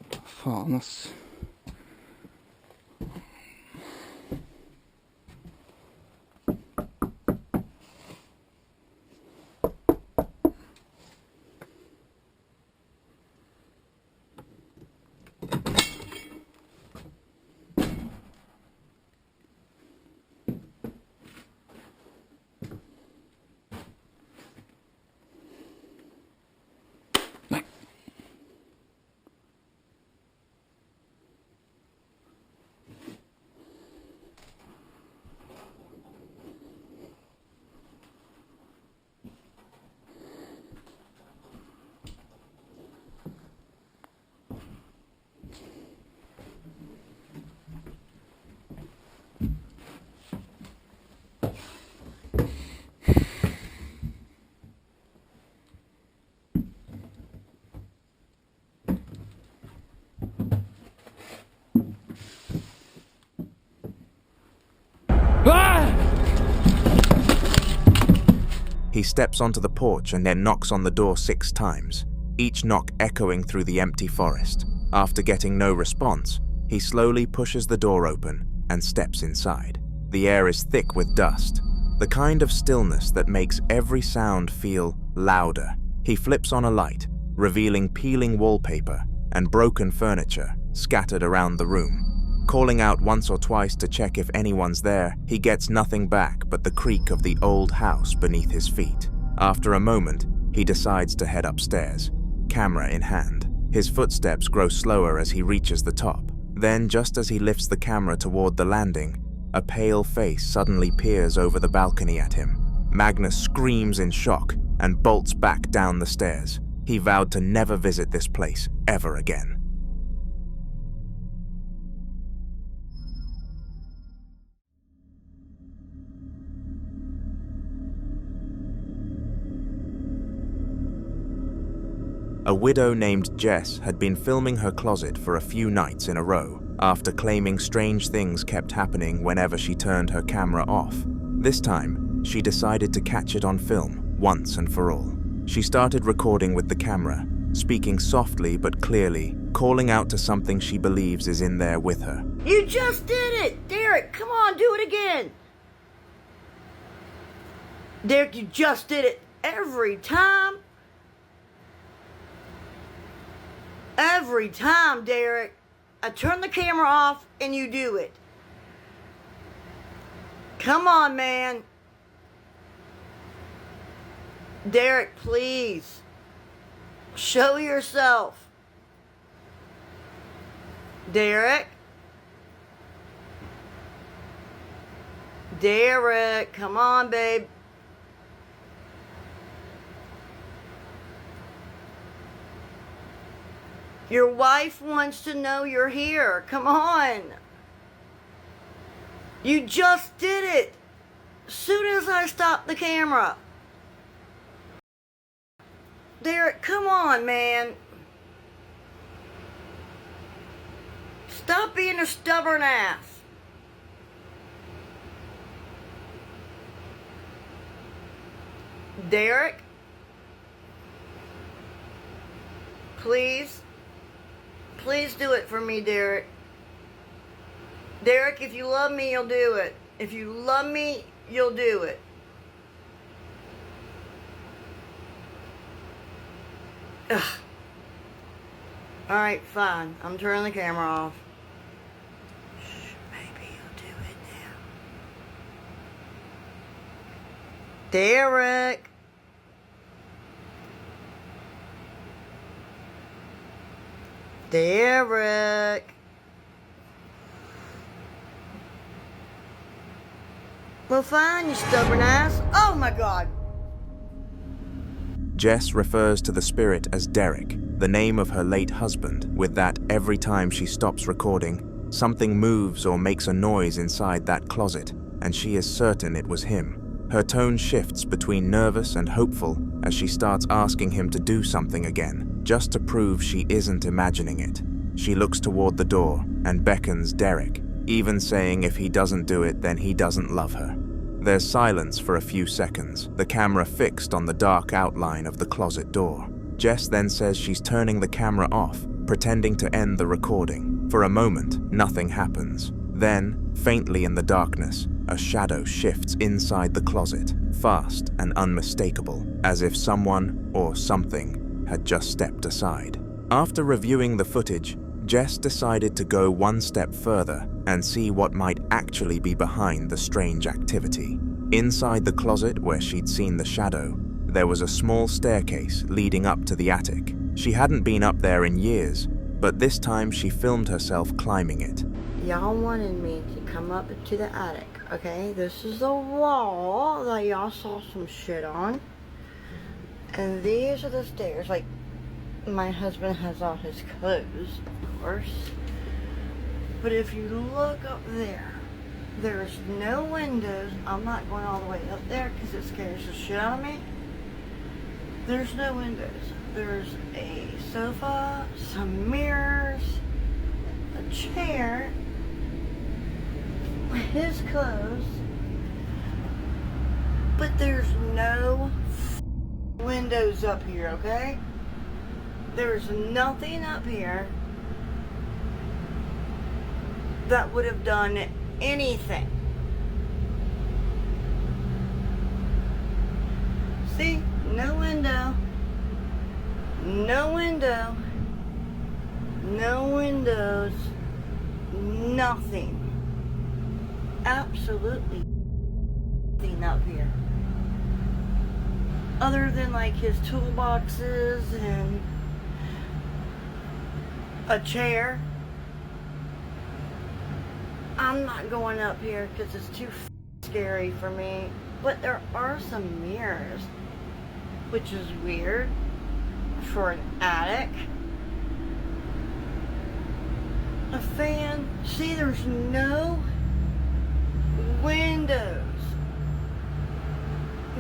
da. Faen, ass. He steps onto the porch and then knocks on the door 6 times, each knock echoing through the empty forest. After getting no response, he slowly pushes the door open and steps inside. The air is thick with dust, the kind of stillness that makes every sound feel louder. He flips on a light, revealing peeling wallpaper and broken furniture scattered around the room. Calling out once or twice to check if anyone's there, he gets nothing back but the creak of the old house beneath his feet. After a moment, he decides to head upstairs, camera in hand. His footsteps grow slower as he reaches the top. Then, just as he lifts the camera toward the landing, a pale face suddenly peers over the balcony at him. Magnus screams in shock and bolts back down the stairs. He vowed to never visit this place ever again. A widow named Jess had been filming her closet for a few nights in a row, after claiming strange things kept happening whenever she turned her camera off. This time, she decided to catch it on film, once and for all. She started recording with the camera, speaking softly but clearly, calling out to something she believes is in there with her. You just did it! Derek, come on, do it again! Derek, you just did it every time. Every time, Derek. I turn the camera off and you do it. Come on, man. Derek, please. Show yourself. Derek. Derek, come on, babe. Your wife wants to know you're here. Come on. You just did it. As soon as I stopped the camera. Derek, come on, man. Stop being a stubborn ass. Derek? Please? Please do it for me, Derek. Derek, if you love me, you'll do it. If you love me, you'll do it. Ugh. Alright, fine. I'm turning the camera off. Shh, maybe you'll do it now. Derek! Derek! Well, fine, you stubborn ass. Oh my god! Jess refers to the spirit as Derek, the name of her late husband, with that every time she stops recording, something moves or makes a noise inside that closet, and she is certain it was him. Her tone shifts between nervous and hopeful as she starts asking him to do something again, just to prove she isn't imagining it. She looks toward the door and beckons Derek, even saying if he doesn't do it, then he doesn't love her. There's silence for a few seconds, the camera fixed on the dark outline of the closet door. Jess then says she's turning the camera off, pretending to end the recording. For a moment, nothing happens. Then, faintly in the darkness, a shadow shifts inside the closet, fast and unmistakable, as if someone or something had just stepped aside. After reviewing the footage, Jess decided to go one step further and see what might actually be behind the strange activity. Inside the closet where she'd seen the shadow, there was a small staircase leading up to the attic. She hadn't been up there in years, but this time she filmed herself climbing it. Y'all wanted me to come up to the attic, okay? This is the wall that y'all saw some shit on. And these are the stairs. Like, my husband has all his clothes, of course. But if you look up there, there's no windows. I'm not going all the way up there because it scares the shit out of me. There's no windows. There's a sofa, some mirrors, a chair, his clothes, but there's no windows up here, okay? There's nothing up here that would have done anything. See? No window. No window. No windows. Nothing. Absolutely nothing up here. Other than like his toolboxes and a chair. I'm not going up here because it's too scary for me. But there are some mirrors, which is weird for an attic. A fan. See, there's no windows.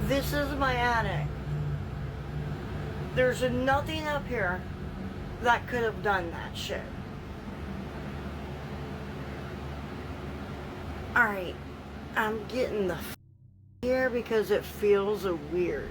This is my attic. There's nothing up here that could have done that shit. Alright, I'm getting the here because it feels weird.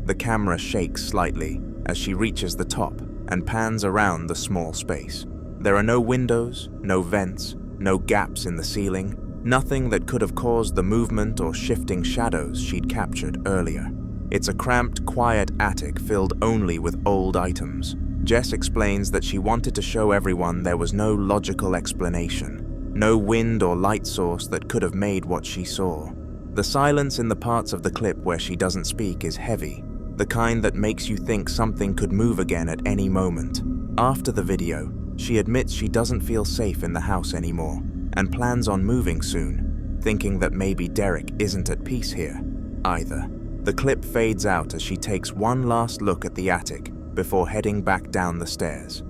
The camera shakes slightly as she reaches the top and pans around the small space. There are no windows, no vents, no gaps in the ceiling, nothing that could have caused the movement or shifting shadows she'd captured earlier. It's a cramped, quiet attic filled only with old items. Jess explains that she wanted to show everyone there was no logical explanation, no wind or light source that could have made what she saw. The silence in the parts of the clip where she doesn't speak is heavy, the kind that makes you think something could move again at any moment. After the video, she admits she doesn't feel safe in the house anymore and plans on moving soon, thinking that maybe Derek isn't at peace here either. The clip fades out as she takes one last look at the attic before heading back down the stairs.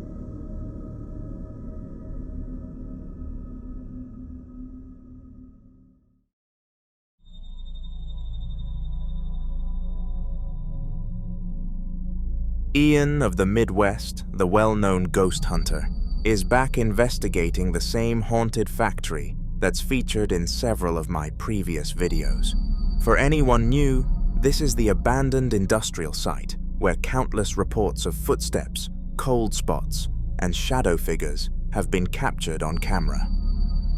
Ian of the Midwest, the well-known ghost hunter, is back investigating the same haunted factory that's featured in several of my previous videos. For anyone new, this is the abandoned industrial site where countless reports of footsteps, cold spots, and shadow figures have been captured on camera.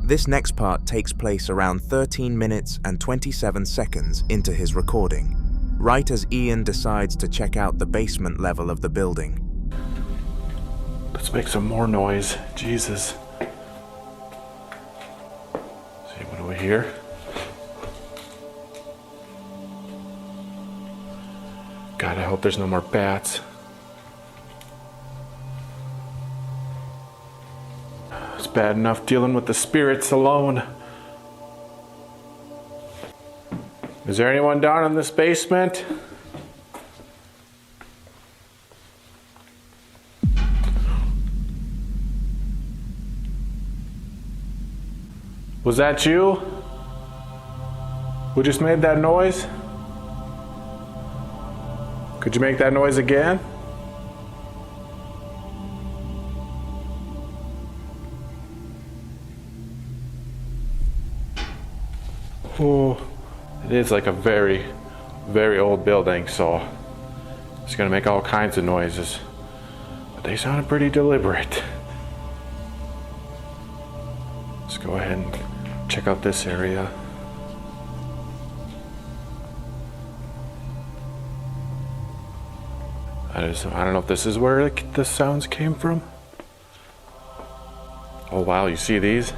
This next part takes place around 13 minutes and 27 seconds into his recording, right as Ian decides to check out the basement level of the building. Let's make some more noise. Jesus. See, what do we hear? God, I hope there's no more bats. It's bad enough dealing with the spirits alone. Is there anyone down in this basement? Was that you? Who just made that noise? Could you make that noise again? Oh, it is like a very, very old building, so it's gonna make all kinds of noises. But they sounded pretty deliberate. Let's go ahead and check out this area. I don't know if this is where the sounds came from. Oh wow, you see these?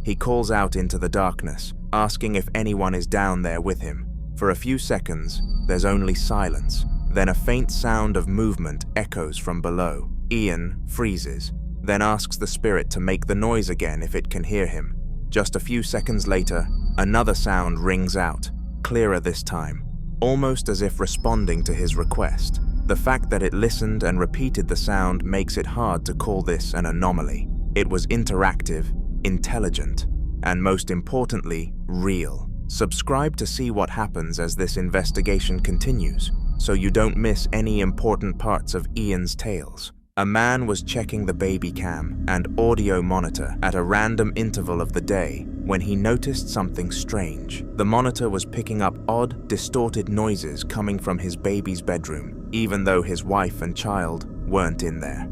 He calls out into the darkness, asking if anyone is down there with him. For a few seconds, there's only silence. Then a faint sound of movement echoes from below. Ian freezes, then asks the spirit to make the noise again if it can hear him. Just a few seconds later, another sound rings out, clearer this time, almost as if responding to his request. The fact that it listened and repeated the sound makes it hard to call this an anomaly. It was interactive, intelligent, and most importantly, real. Subscribe to see what happens as this investigation continues, so you don't miss any important parts of Ian's tales. A man was checking the baby cam and audio monitor at a random interval of the day when he noticed something strange. The monitor was picking up odd, distorted noises coming from his baby's bedroom, even though his wife and child weren't in there.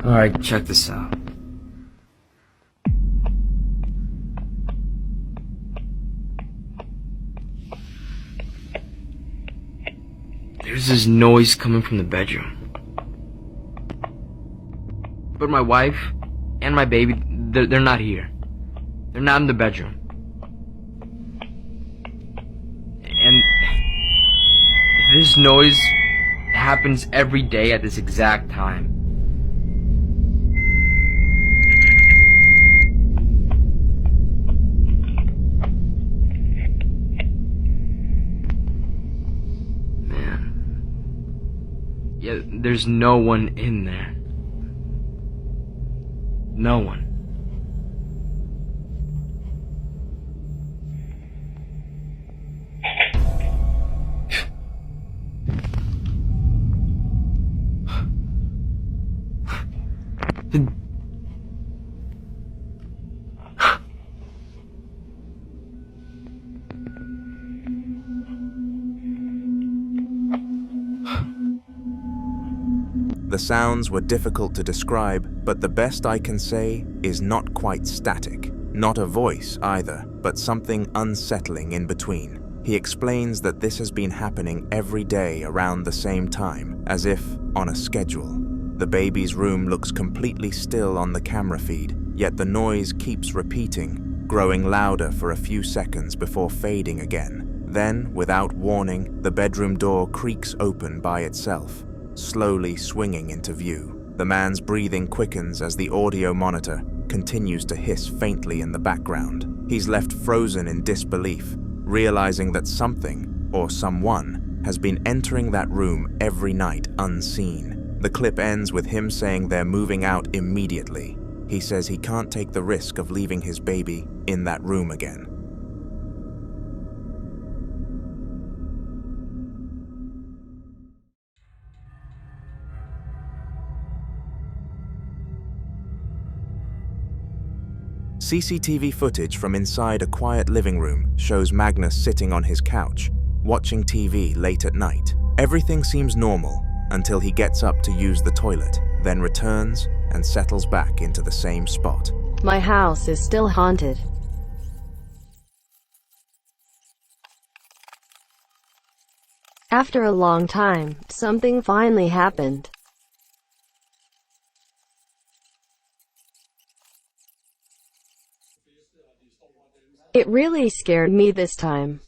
Alright, check this out. There's this noise coming from the bedroom. But my wife and my baby, they're not here. They're not in the bedroom. And this noise happens every day at this exact time. Man. Yeah, there's no one in there. No one. The sounds were difficult to describe, but the best I can say is not quite static. Not a voice either, but something unsettling in between. He explains that this has been happening every day around the same time, as if on a schedule. The baby's room looks completely still on the camera feed, yet the noise keeps repeating, growing louder for a few seconds before fading again. Then, without warning, the bedroom door creaks open by itself, slowly swinging into view. The man's breathing quickens as the audio monitor continues to hiss faintly in the background. He's left frozen in disbelief, realizing that something, or someone, has been entering that room every night unseen. The clip ends with him saying they're moving out immediately. He says he can't take the risk of leaving his baby in that room again. CCTV footage from inside a quiet living room shows Magnus sitting on his couch, watching TV late at night. Everything seems normal, until he gets up to use the toilet, then returns and settles back into the same spot. My house is still haunted. After a long time, something finally happened. It really scared me this time.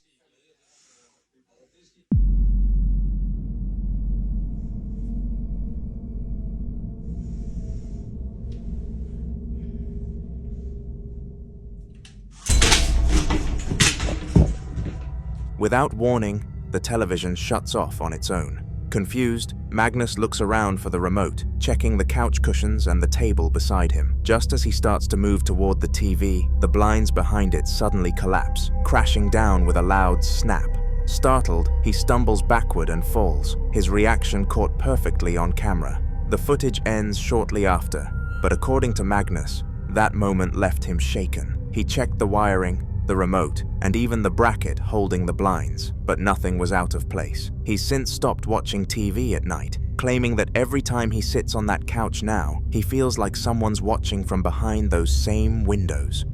Without warning, the television shuts off on its own. Confused, Magnus looks around for the remote, checking the couch cushions and the table beside him. Just as he starts to move toward the TV, the blinds behind it suddenly collapse, crashing down with a loud snap. Startled, he stumbles backward and falls, his reaction caught perfectly on camera. The footage ends shortly after, but according to Magnus, that moment left him shaken. He checked the wiring, the remote, and even the bracket holding the blinds, but nothing was out of place. He's since stopped watching TV at night, claiming that every time he sits on that couch now, he feels like someone's watching from behind those same windows.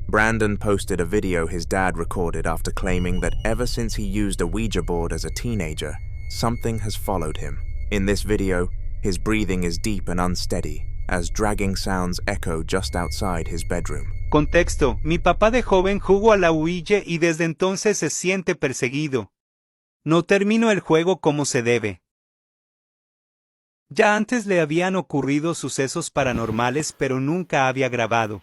Brandon posted a video his dad recorded after claiming that ever since he used a Ouija board as a teenager, something has followed him. In this video, his breathing is deep and unsteady, as dragging sounds echo just outside his bedroom. Contexto: mi papá de joven jugó a la Ouija y desde entonces se siente perseguido. No terminó el juego como se debe. Ya antes le habían ocurrido sucesos paranormales, pero nunca había grabado.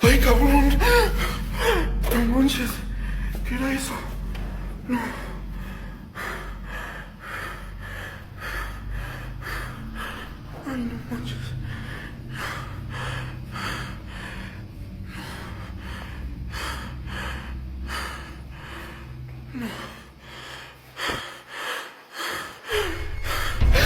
¡Ay, cabrón! No manches. ¿Qué era eso? No. Ay, no manches. No.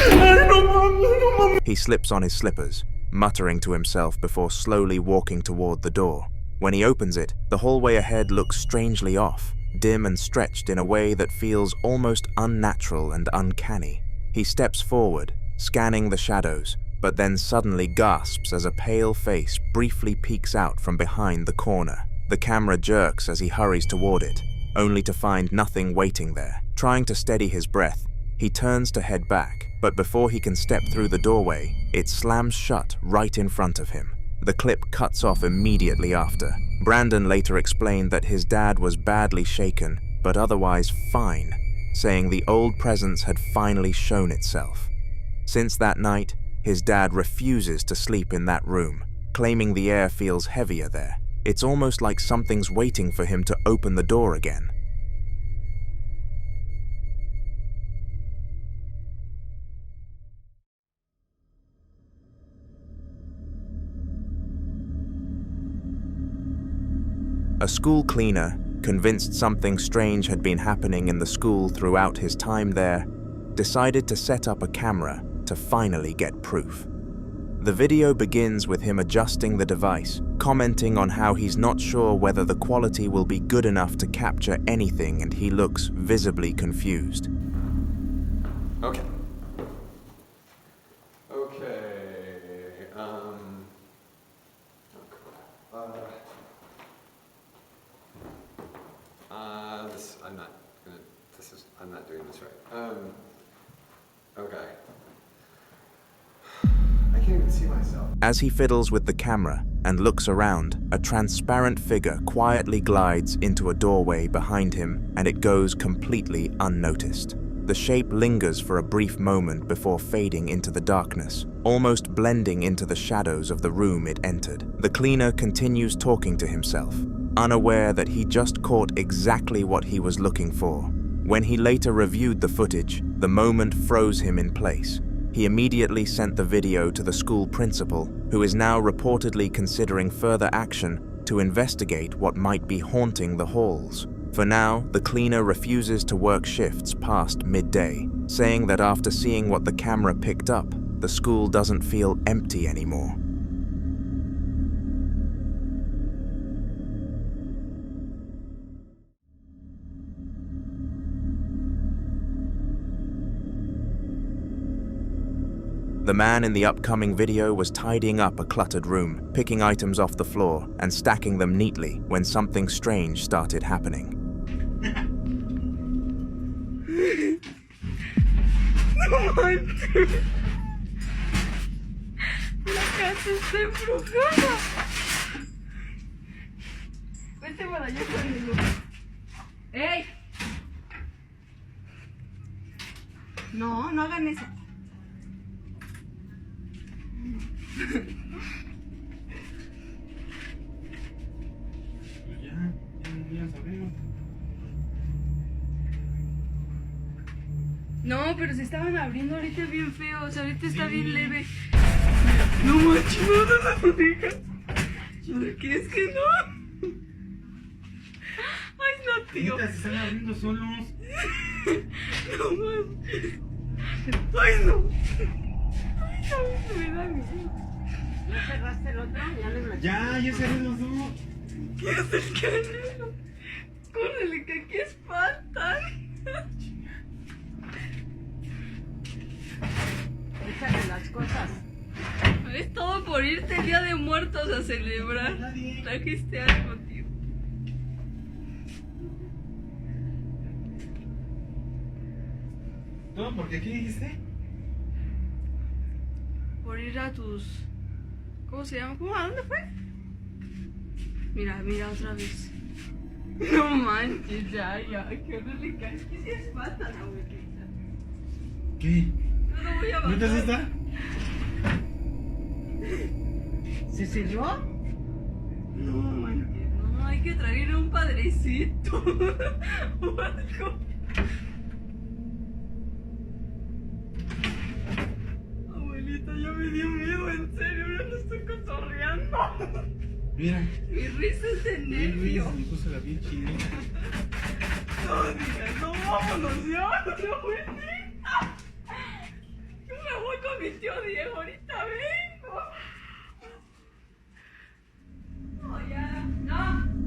Ay, no mames, no mames. He slips on his slippers, muttering to himself before slowly walking toward the door. When he opens it, the hallway ahead looks strangely off, dim and stretched in a way that feels almost unnatural and uncanny. He steps forward, scanning the shadows, but then suddenly gasps as a pale face briefly peeks out from behind the corner. The camera jerks as he hurries toward it, only to find nothing waiting there. Trying to steady his breath, he turns to head back, but before he can step through the doorway, it slams shut right in front of him. The clip cuts off immediately after. Brandon later explained that his dad was badly shaken, but otherwise fine, saying the old presence had finally shown itself. Since that night, his dad refuses to sleep in that room, claiming the air feels heavier there. It's almost like something's waiting for him to open the door again. A school cleaner, convinced something strange had been happening in the school throughout his time there, decided to set up a camera to finally get proof. The video begins with him adjusting the device, commenting on how he's not sure whether the quality will be good enough to capture anything, and he looks visibly confused. Okay. I'm not doing this right. Okay. I can't even see myself. As he fiddles with the camera and looks around, a transparent figure quietly glides into a doorway behind him, and it goes completely unnoticed. The shape lingers for a brief moment before fading into the darkness, almost blending into the shadows of the room it entered. The cleaner continues talking to himself, unaware that he just caught exactly what he was looking for. When he later reviewed the footage, the moment froze him in place. He immediately sent the video to the school principal, who is now reportedly considering further action to investigate what might be haunting the halls. For now, the cleaner refuses to work shifts past midday, saying that after seeing what the camera picked up, the school doesn't feel empty anymore. The man in the upcoming video was tidying up a cluttered room, picking items off the floor and stacking them neatly when something strange started happening. No manches. La casa está embrujada. Vete para allá conmigo. ¡Ey! No, no hagan eso. No, pero se estaban abriendo ahorita bien feos, ahorita está bien leve. No manches, no las digas. ¿Qué es que no? Ay, no, tío. Se están abriendo solos. No manches. Ay, no. Ay, no, me da miedo. ¿Ya cerraste el otro? Ya cerré los dos. ¿Qué es el canelo? Córrele, que aquí espantan. Échale las cosas. Es todo por irte el Día de Muertos a celebrar. Trajiste algo, tío. ¿Todo porque qué dijiste? Por ir a tus... ¿Cómo se llama? ¿Cómo? ¿A dónde fue? Mira, mira otra vez. No manches, ya, que no le cae. ¿Qué si espantan, abuelita? ¿Qué? No lo voy a matar. ¿No te asusta? ¿Se cerró? No manches, no, hay que traerle un padrecito. O algo. Abuelita, ya me dio miedo, en serio, no lo estoy cotorreando. Mira. Mi risa es de nervio. Me puso la piel chinita. No digas, no, vámonos ya, no, abuelita. Yo me voy con mi tío Diego, ahorita vengo. No, ya, no.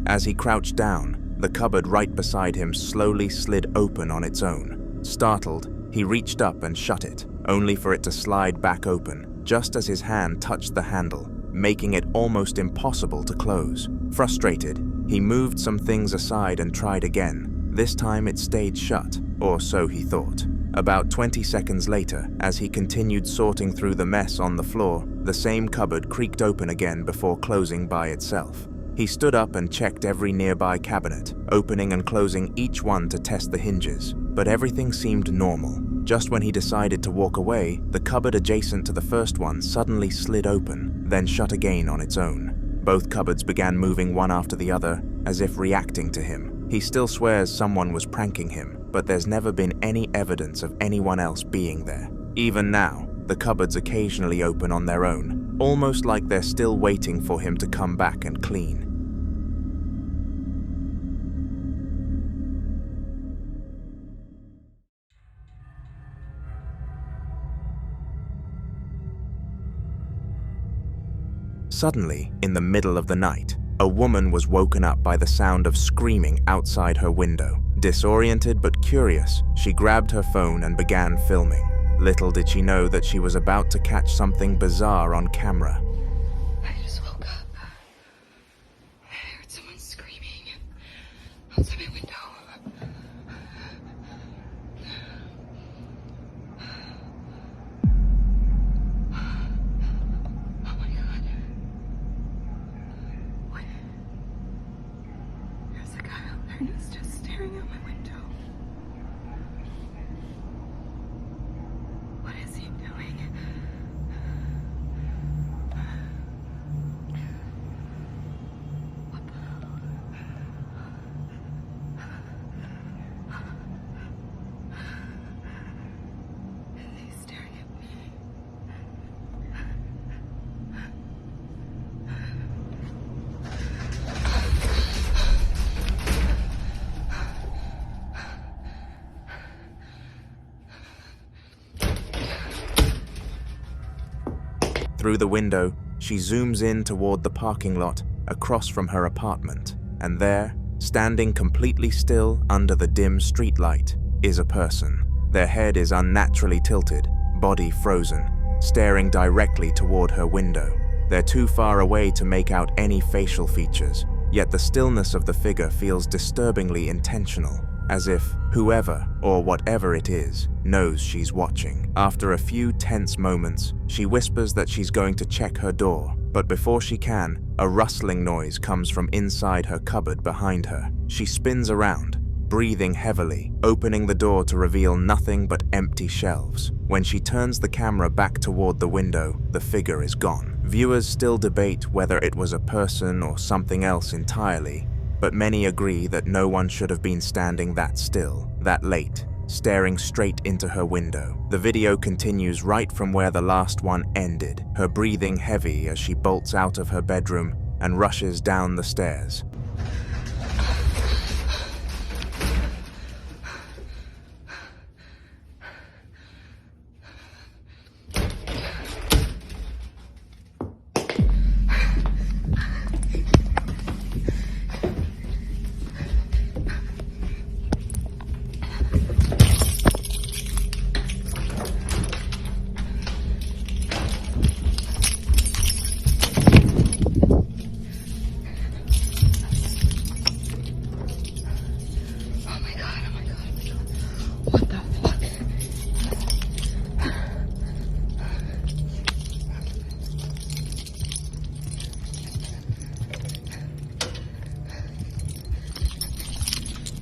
As he crouched down, the cupboard right beside him slowly slid open on its own. Startled, he reached up and shut it, only for it to slide back open, just as his hand touched the handle, making it almost impossible to close. Frustrated, he moved some things aside and tried again. This time it stayed shut, or so he thought. About 20 seconds later, as he continued sorting through the mess on the floor, the same cupboard creaked open again before closing by itself. He stood up and checked every nearby cabinet, opening and closing each one to test the hinges, but everything seemed normal. Just when he decided to walk away, the cupboard adjacent to the first one suddenly slid open, then shut again on its own. Both cupboards began moving one after the other, as if reacting to him. He still swears someone was pranking him, but there's never been any evidence of anyone else being there. Even now, the cupboards occasionally open on their own, almost like they're still waiting for him to come back and clean. Suddenly, in the middle of the night, a woman was woken up by the sound of screaming outside her window. Disoriented but curious, she grabbed her phone and began filming. Little did she know that she was about to catch something bizarre on camera. I just woke up. I heard someone screaming outside my window. Oh my god. What? There's a guy out there and he's just staring out my window. Through the window, she zooms in toward the parking lot across from her apartment, and there, standing completely still under the dim streetlight, is a person. Their head is unnaturally tilted, body frozen, staring directly toward her window. They're too far away to make out any facial features, yet the stillness of the figure feels disturbingly intentional, as if whoever or whatever it is knows she's watching. After a few tense moments, she whispers that she's going to check her door, but before she can, a rustling noise comes from inside her cupboard behind her. She spins around, breathing heavily, opening the door to reveal nothing but empty shelves. When she turns the camera back toward the window, the figure is gone. Viewers still debate whether it was a person or something else entirely, but many agree that no one should have been standing that still, that late, staring straight into her window. The video continues right from where the last one ended, her breathing heavy as she bolts out of her bedroom and rushes down the stairs.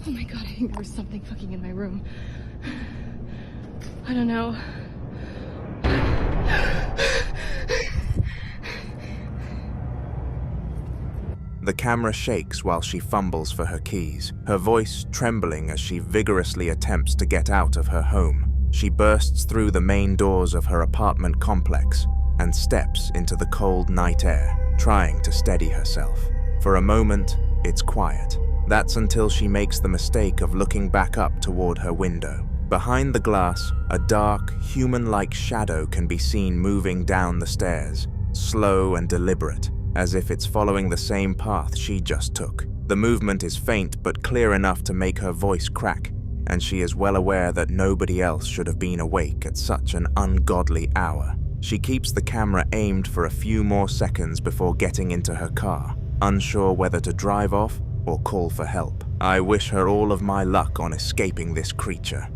Oh my god, I think there was something fucking in my room. I don't know. The camera shakes while she fumbles for her keys, her voice trembling as she vigorously attempts to get out of her home. She bursts through the main doors of her apartment complex and steps into the cold night air, trying to steady herself. For a moment, it's quiet. That's until she makes the mistake of looking back up toward her window. Behind the glass, a dark, human-like shadow can be seen moving down the stairs, slow and deliberate, as if it's following the same path she just took. The movement is faint but clear enough to make her voice crack, and she is well aware that nobody else should have been awake at such an ungodly hour. She keeps the camera aimed for a few more seconds before getting into her car, unsure whether to drive off or call for help. I wish her all of my luck on escaping this creature.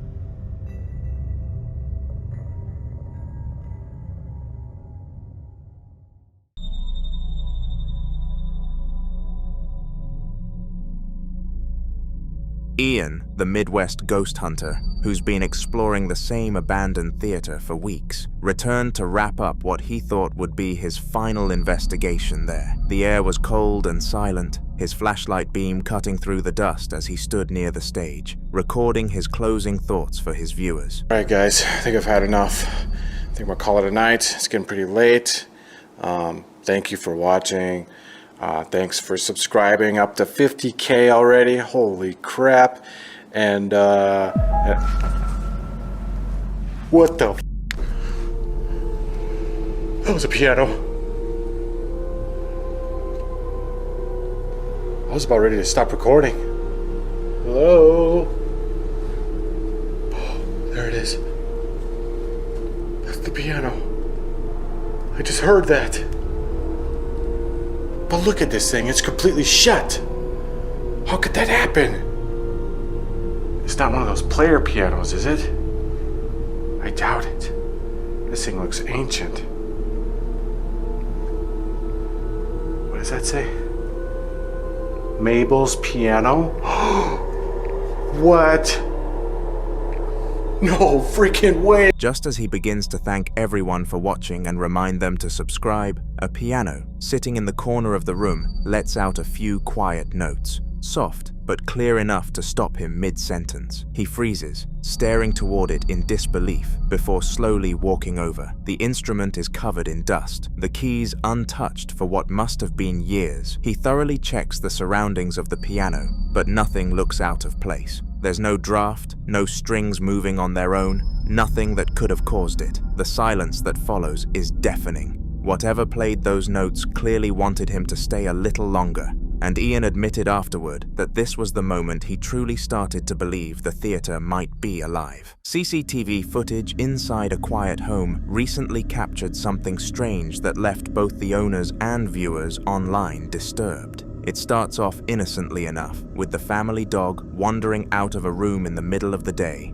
Ian, the Midwest ghost hunter, who's been exploring the same abandoned theater for weeks, returned to wrap up what he thought would be his final investigation there. The air was cold and silent, his flashlight beam cutting through the dust as he stood near the stage, recording his closing thoughts for his viewers. Alright guys, I think I've had enough. I think we'll call it a night. It's getting pretty late. Thank you for watching. Thanks for subscribing, up to 50K already. Holy crap. And what the f? That was a piano. I was about ready to stop recording. Hello? Oh, there it is. That's the piano. I just heard that. But look at this thing, it's completely shut. How could that happen? It's not one of those player pianos, is it? I doubt it. This thing looks ancient. What does that say? Mabel's piano? What? No freaking way! Just as he begins to thank everyone for watching and remind them to subscribe, a piano, sitting in the corner of the room, lets out a few quiet notes, soft but clear enough to stop him mid-sentence. He freezes, staring toward it in disbelief, before slowly walking over. The instrument is covered in dust, the keys untouched for what must have been years. He thoroughly checks the surroundings of the piano, but nothing looks out of place. There's no draft, no strings moving on their own, nothing that could have caused it. The silence that follows is deafening. Whatever played those notes clearly wanted him to stay a little longer, and Ian admitted afterward that this was the moment he truly started to believe the theater might be alive. CCTV footage inside a quiet home recently captured something strange that left both the owners and viewers online disturbed. It starts off innocently enough, with the family dog wandering out of a room in the middle of the day.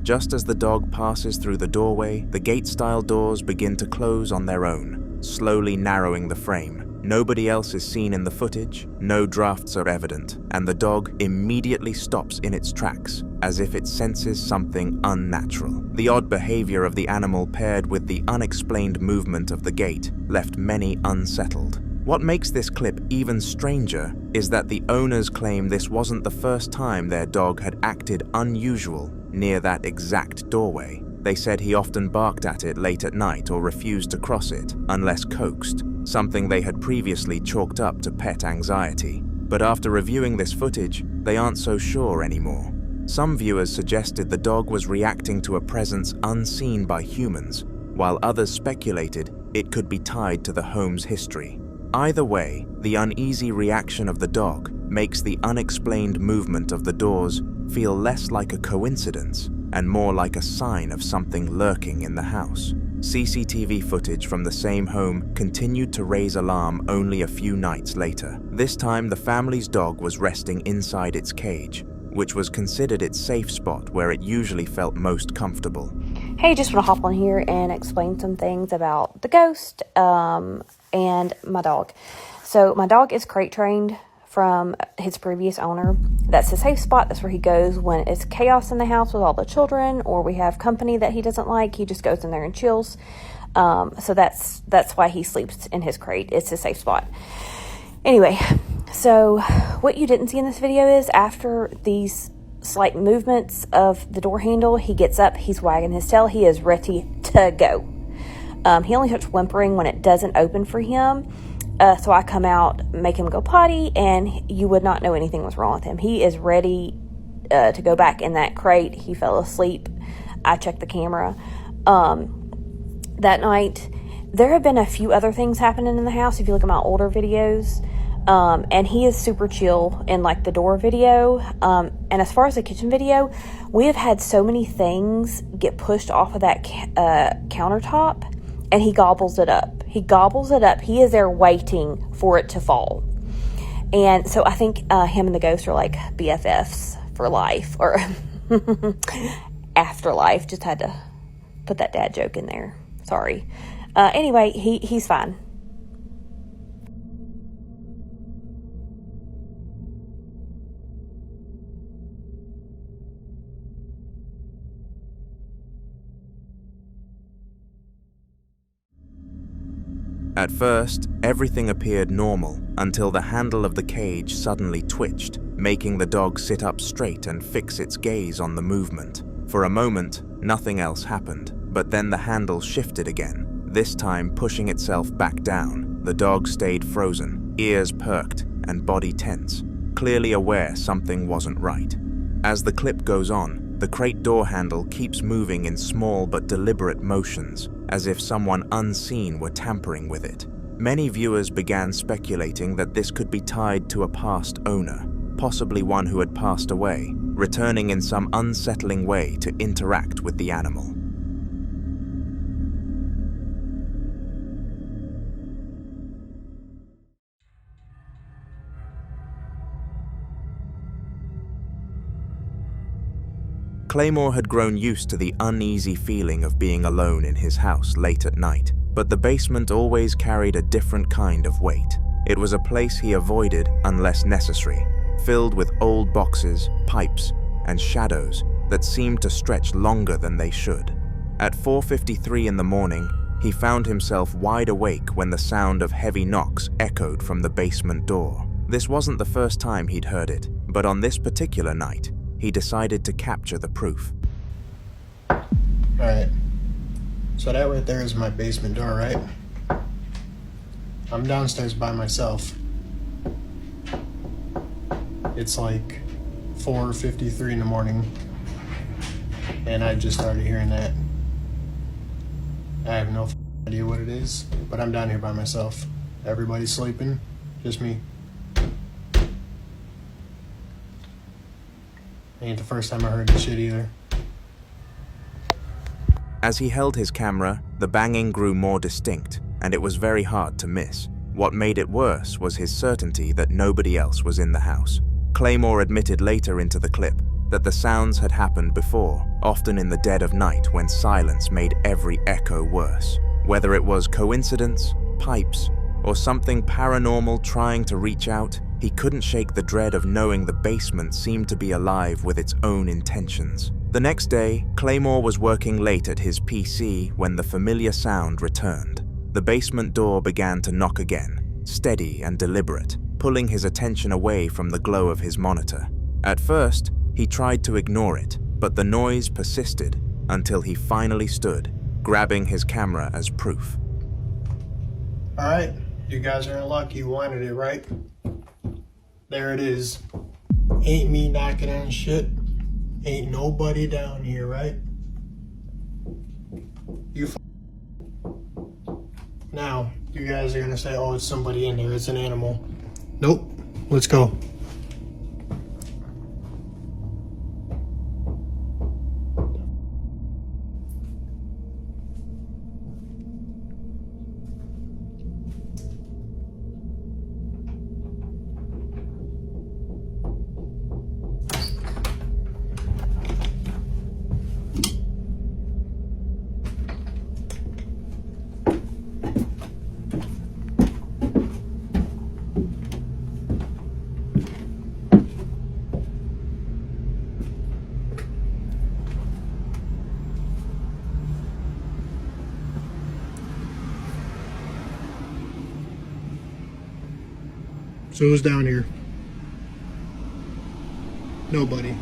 Just as the dog passes through the doorway, the gate-style doors begin to close on their own, slowly narrowing the frame. Nobody else is seen in the footage, no drafts are evident, and the dog immediately stops in its tracks, as if it senses something unnatural. The odd behavior of the animal paired with the unexplained movement of the gate left many unsettled. What makes this clip even stranger is that the owners claim this wasn't the first time their dog had acted unusual near that exact doorway. They said he often barked at it late at night or refused to cross it unless coaxed, something they had previously chalked up to pet anxiety. But after reviewing this footage, they aren't so sure anymore. Some viewers suggested the dog was reacting to a presence unseen by humans, while others speculated it could be tied to the home's history. Either way, the uneasy reaction of the dog makes the unexplained movement of the doors feel less like a coincidence and more like a sign of something lurking in the house. CCTV footage from the same home continued to raise alarm only a few nights later. This time, the family's dog was resting inside its cage, which was considered its safe spot where it usually felt most comfortable. Hey, just want to hop on here and explain some things about the ghost and my dog. So my dog is crate trained from his previous owner. That's his safe spot. That's where he goes when it's chaos in the house with all the children, or we have company that he doesn't like. He just goes in there and chills. So that's why he sleeps in his crate. It's his safe spot. Anyway, so what you didn't see in this video is after these slight movements of the door handle, he gets up, he's wagging his tail, he is ready to go. He only starts whimpering when it doesn't open for him. So I come out, make him go potty, and you would not know anything was wrong with him. He is ready to go back in that crate. He fell asleep. I checked the camera. That night, there have been a few other things happening in the house. If you look at my older videos, and he is super chill in like the door video. And as far as the kitchen video, we have had so many things get pushed off of that countertop, and he gobbles it up. He gobbles it up. He is there waiting for it to fall. And so I think him and the ghost are like BFFs for life, or afterlife. Just had to put that dad joke in there. Sorry. Anyway, he's fine. At first, everything appeared normal until the handle of the cage suddenly twitched, making the dog sit up straight and fix its gaze on the movement. For a moment, nothing else happened, but then the handle shifted again, this time pushing itself back down. The dog stayed frozen, ears perked and body tense, clearly aware something wasn't right. As the clip goes on, the crate door handle keeps moving in small but deliberate motions, as if someone unseen were tampering with it. Many viewers began speculating that this could be tied to a past owner, possibly one who had passed away, returning in some unsettling way to interact with the animal. Claymore had grown used to the uneasy feeling of being alone in his house late at night, but the basement always carried a different kind of weight. It was a place he avoided unless necessary, filled with old boxes, pipes, and shadows that seemed to stretch longer than they should. At 4:53 in the morning, he found himself wide awake when the sound of heavy knocks echoed from the basement door. This wasn't the first time he'd heard it, but on this particular night, he decided to capture the proof. Alright, so that right there is my basement door, right? I'm downstairs by myself. It's like 4:53 in the morning, and I just started hearing that. I have no idea what it is, but I'm down here by myself. Everybody's sleeping, just me. Ain't the first time I heard this shit either. As he held his camera, the banging grew more distinct, and it was very hard to miss. What made it worse was his certainty that nobody else was in the house. Claymore admitted later into the clip that the sounds had happened before, often in the dead of night when silence made every echo worse. Whether it was coincidence, pipes, or something paranormal trying to reach out, he couldn't shake the dread of knowing the basement seemed to be alive with its own intentions. The next day, Claymore was working late at his PC when the familiar sound returned. The basement door began to knock again, steady and deliberate, pulling his attention away from the glow of his monitor. At first, he tried to ignore it, but the noise persisted until he finally stood, grabbing his camera as proof. Alright, you guys are in luck. You wanted it, right? There it is. Ain't me knocking on shit. Ain't nobody down here, right? Now, you guys are gonna say, oh, it's somebody in there, it's an animal. Nope. Let's go. So who's down here? Nobody.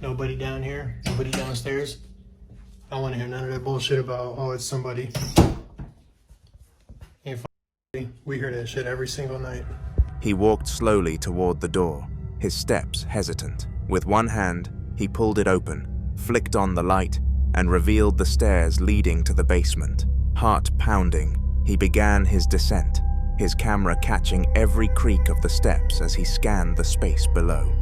Nobody down here? Nobody downstairs? I don't want to hear none of that bullshit about, oh, it's somebody. Ain't f***ing. We hear that shit every single night. He walked slowly toward the door, his steps hesitant. With one hand, he pulled it open, flicked on the light, and revealed the stairs leading to the basement. Heart pounding, he began his descent, his camera catching every creak of the steps as he scanned the space below.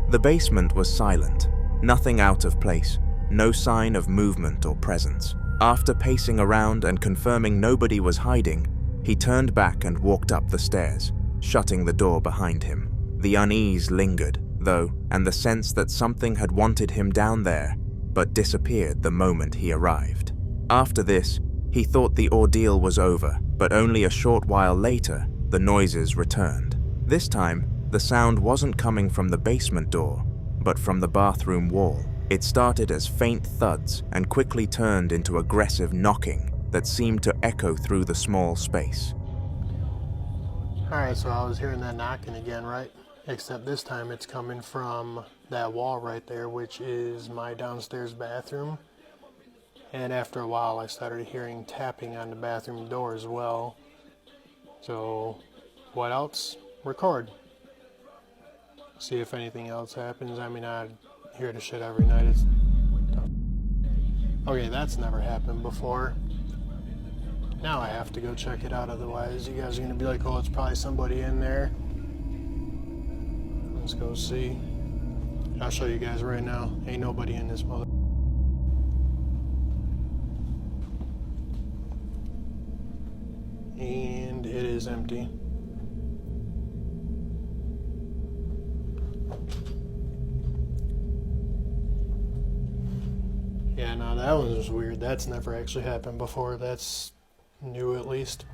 The basement was silent. Nothing out of place, no sign of movement or presence. After pacing around and confirming nobody was hiding, he turned back and walked up the stairs, shutting the door behind him. The unease lingered, though, and the sense that something had wanted him down there, but disappeared the moment he arrived. After this, he thought the ordeal was over, but only a short while later, the noises returned. This time, the sound wasn't coming from the basement door, but from the bathroom wall. It started as faint thuds and quickly turned into aggressive knocking that seemed to echo through the small space. Alright, so I was hearing that knocking again, right? Except this time it's coming from that wall right there, which is my downstairs bathroom. And after a while I started hearing tapping on the bathroom door as well. So, what else? Record. See if anything else happens. I mean, I hear the shit every night. It's okay, that's never happened before. Now I have to go check it out, otherwise you guys are gonna be like, oh, it's probably somebody in there. Let's go see. I'll show you guys right now. Ain't nobody in this mother. And it is empty. that one was weird. That's never actually happened before. That's new, at least.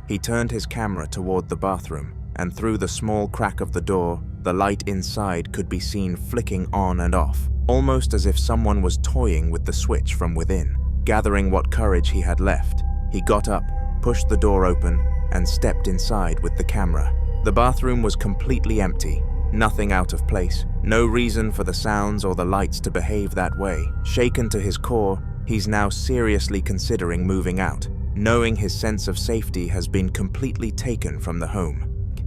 He turned his camera toward the bathroom, and through the small crack of the door, the light inside could be seen flicking on and off, almost as if someone was toying with the switch from within. Gathering what courage he had left, he got up, pushed the door open, and stepped inside with the camera. The bathroom was completely empty, nothing out of place, no reason for the sounds or the lights to behave that way. Shaken to his core, he's now seriously considering moving out, knowing his sense of safety has been completely taken from the home.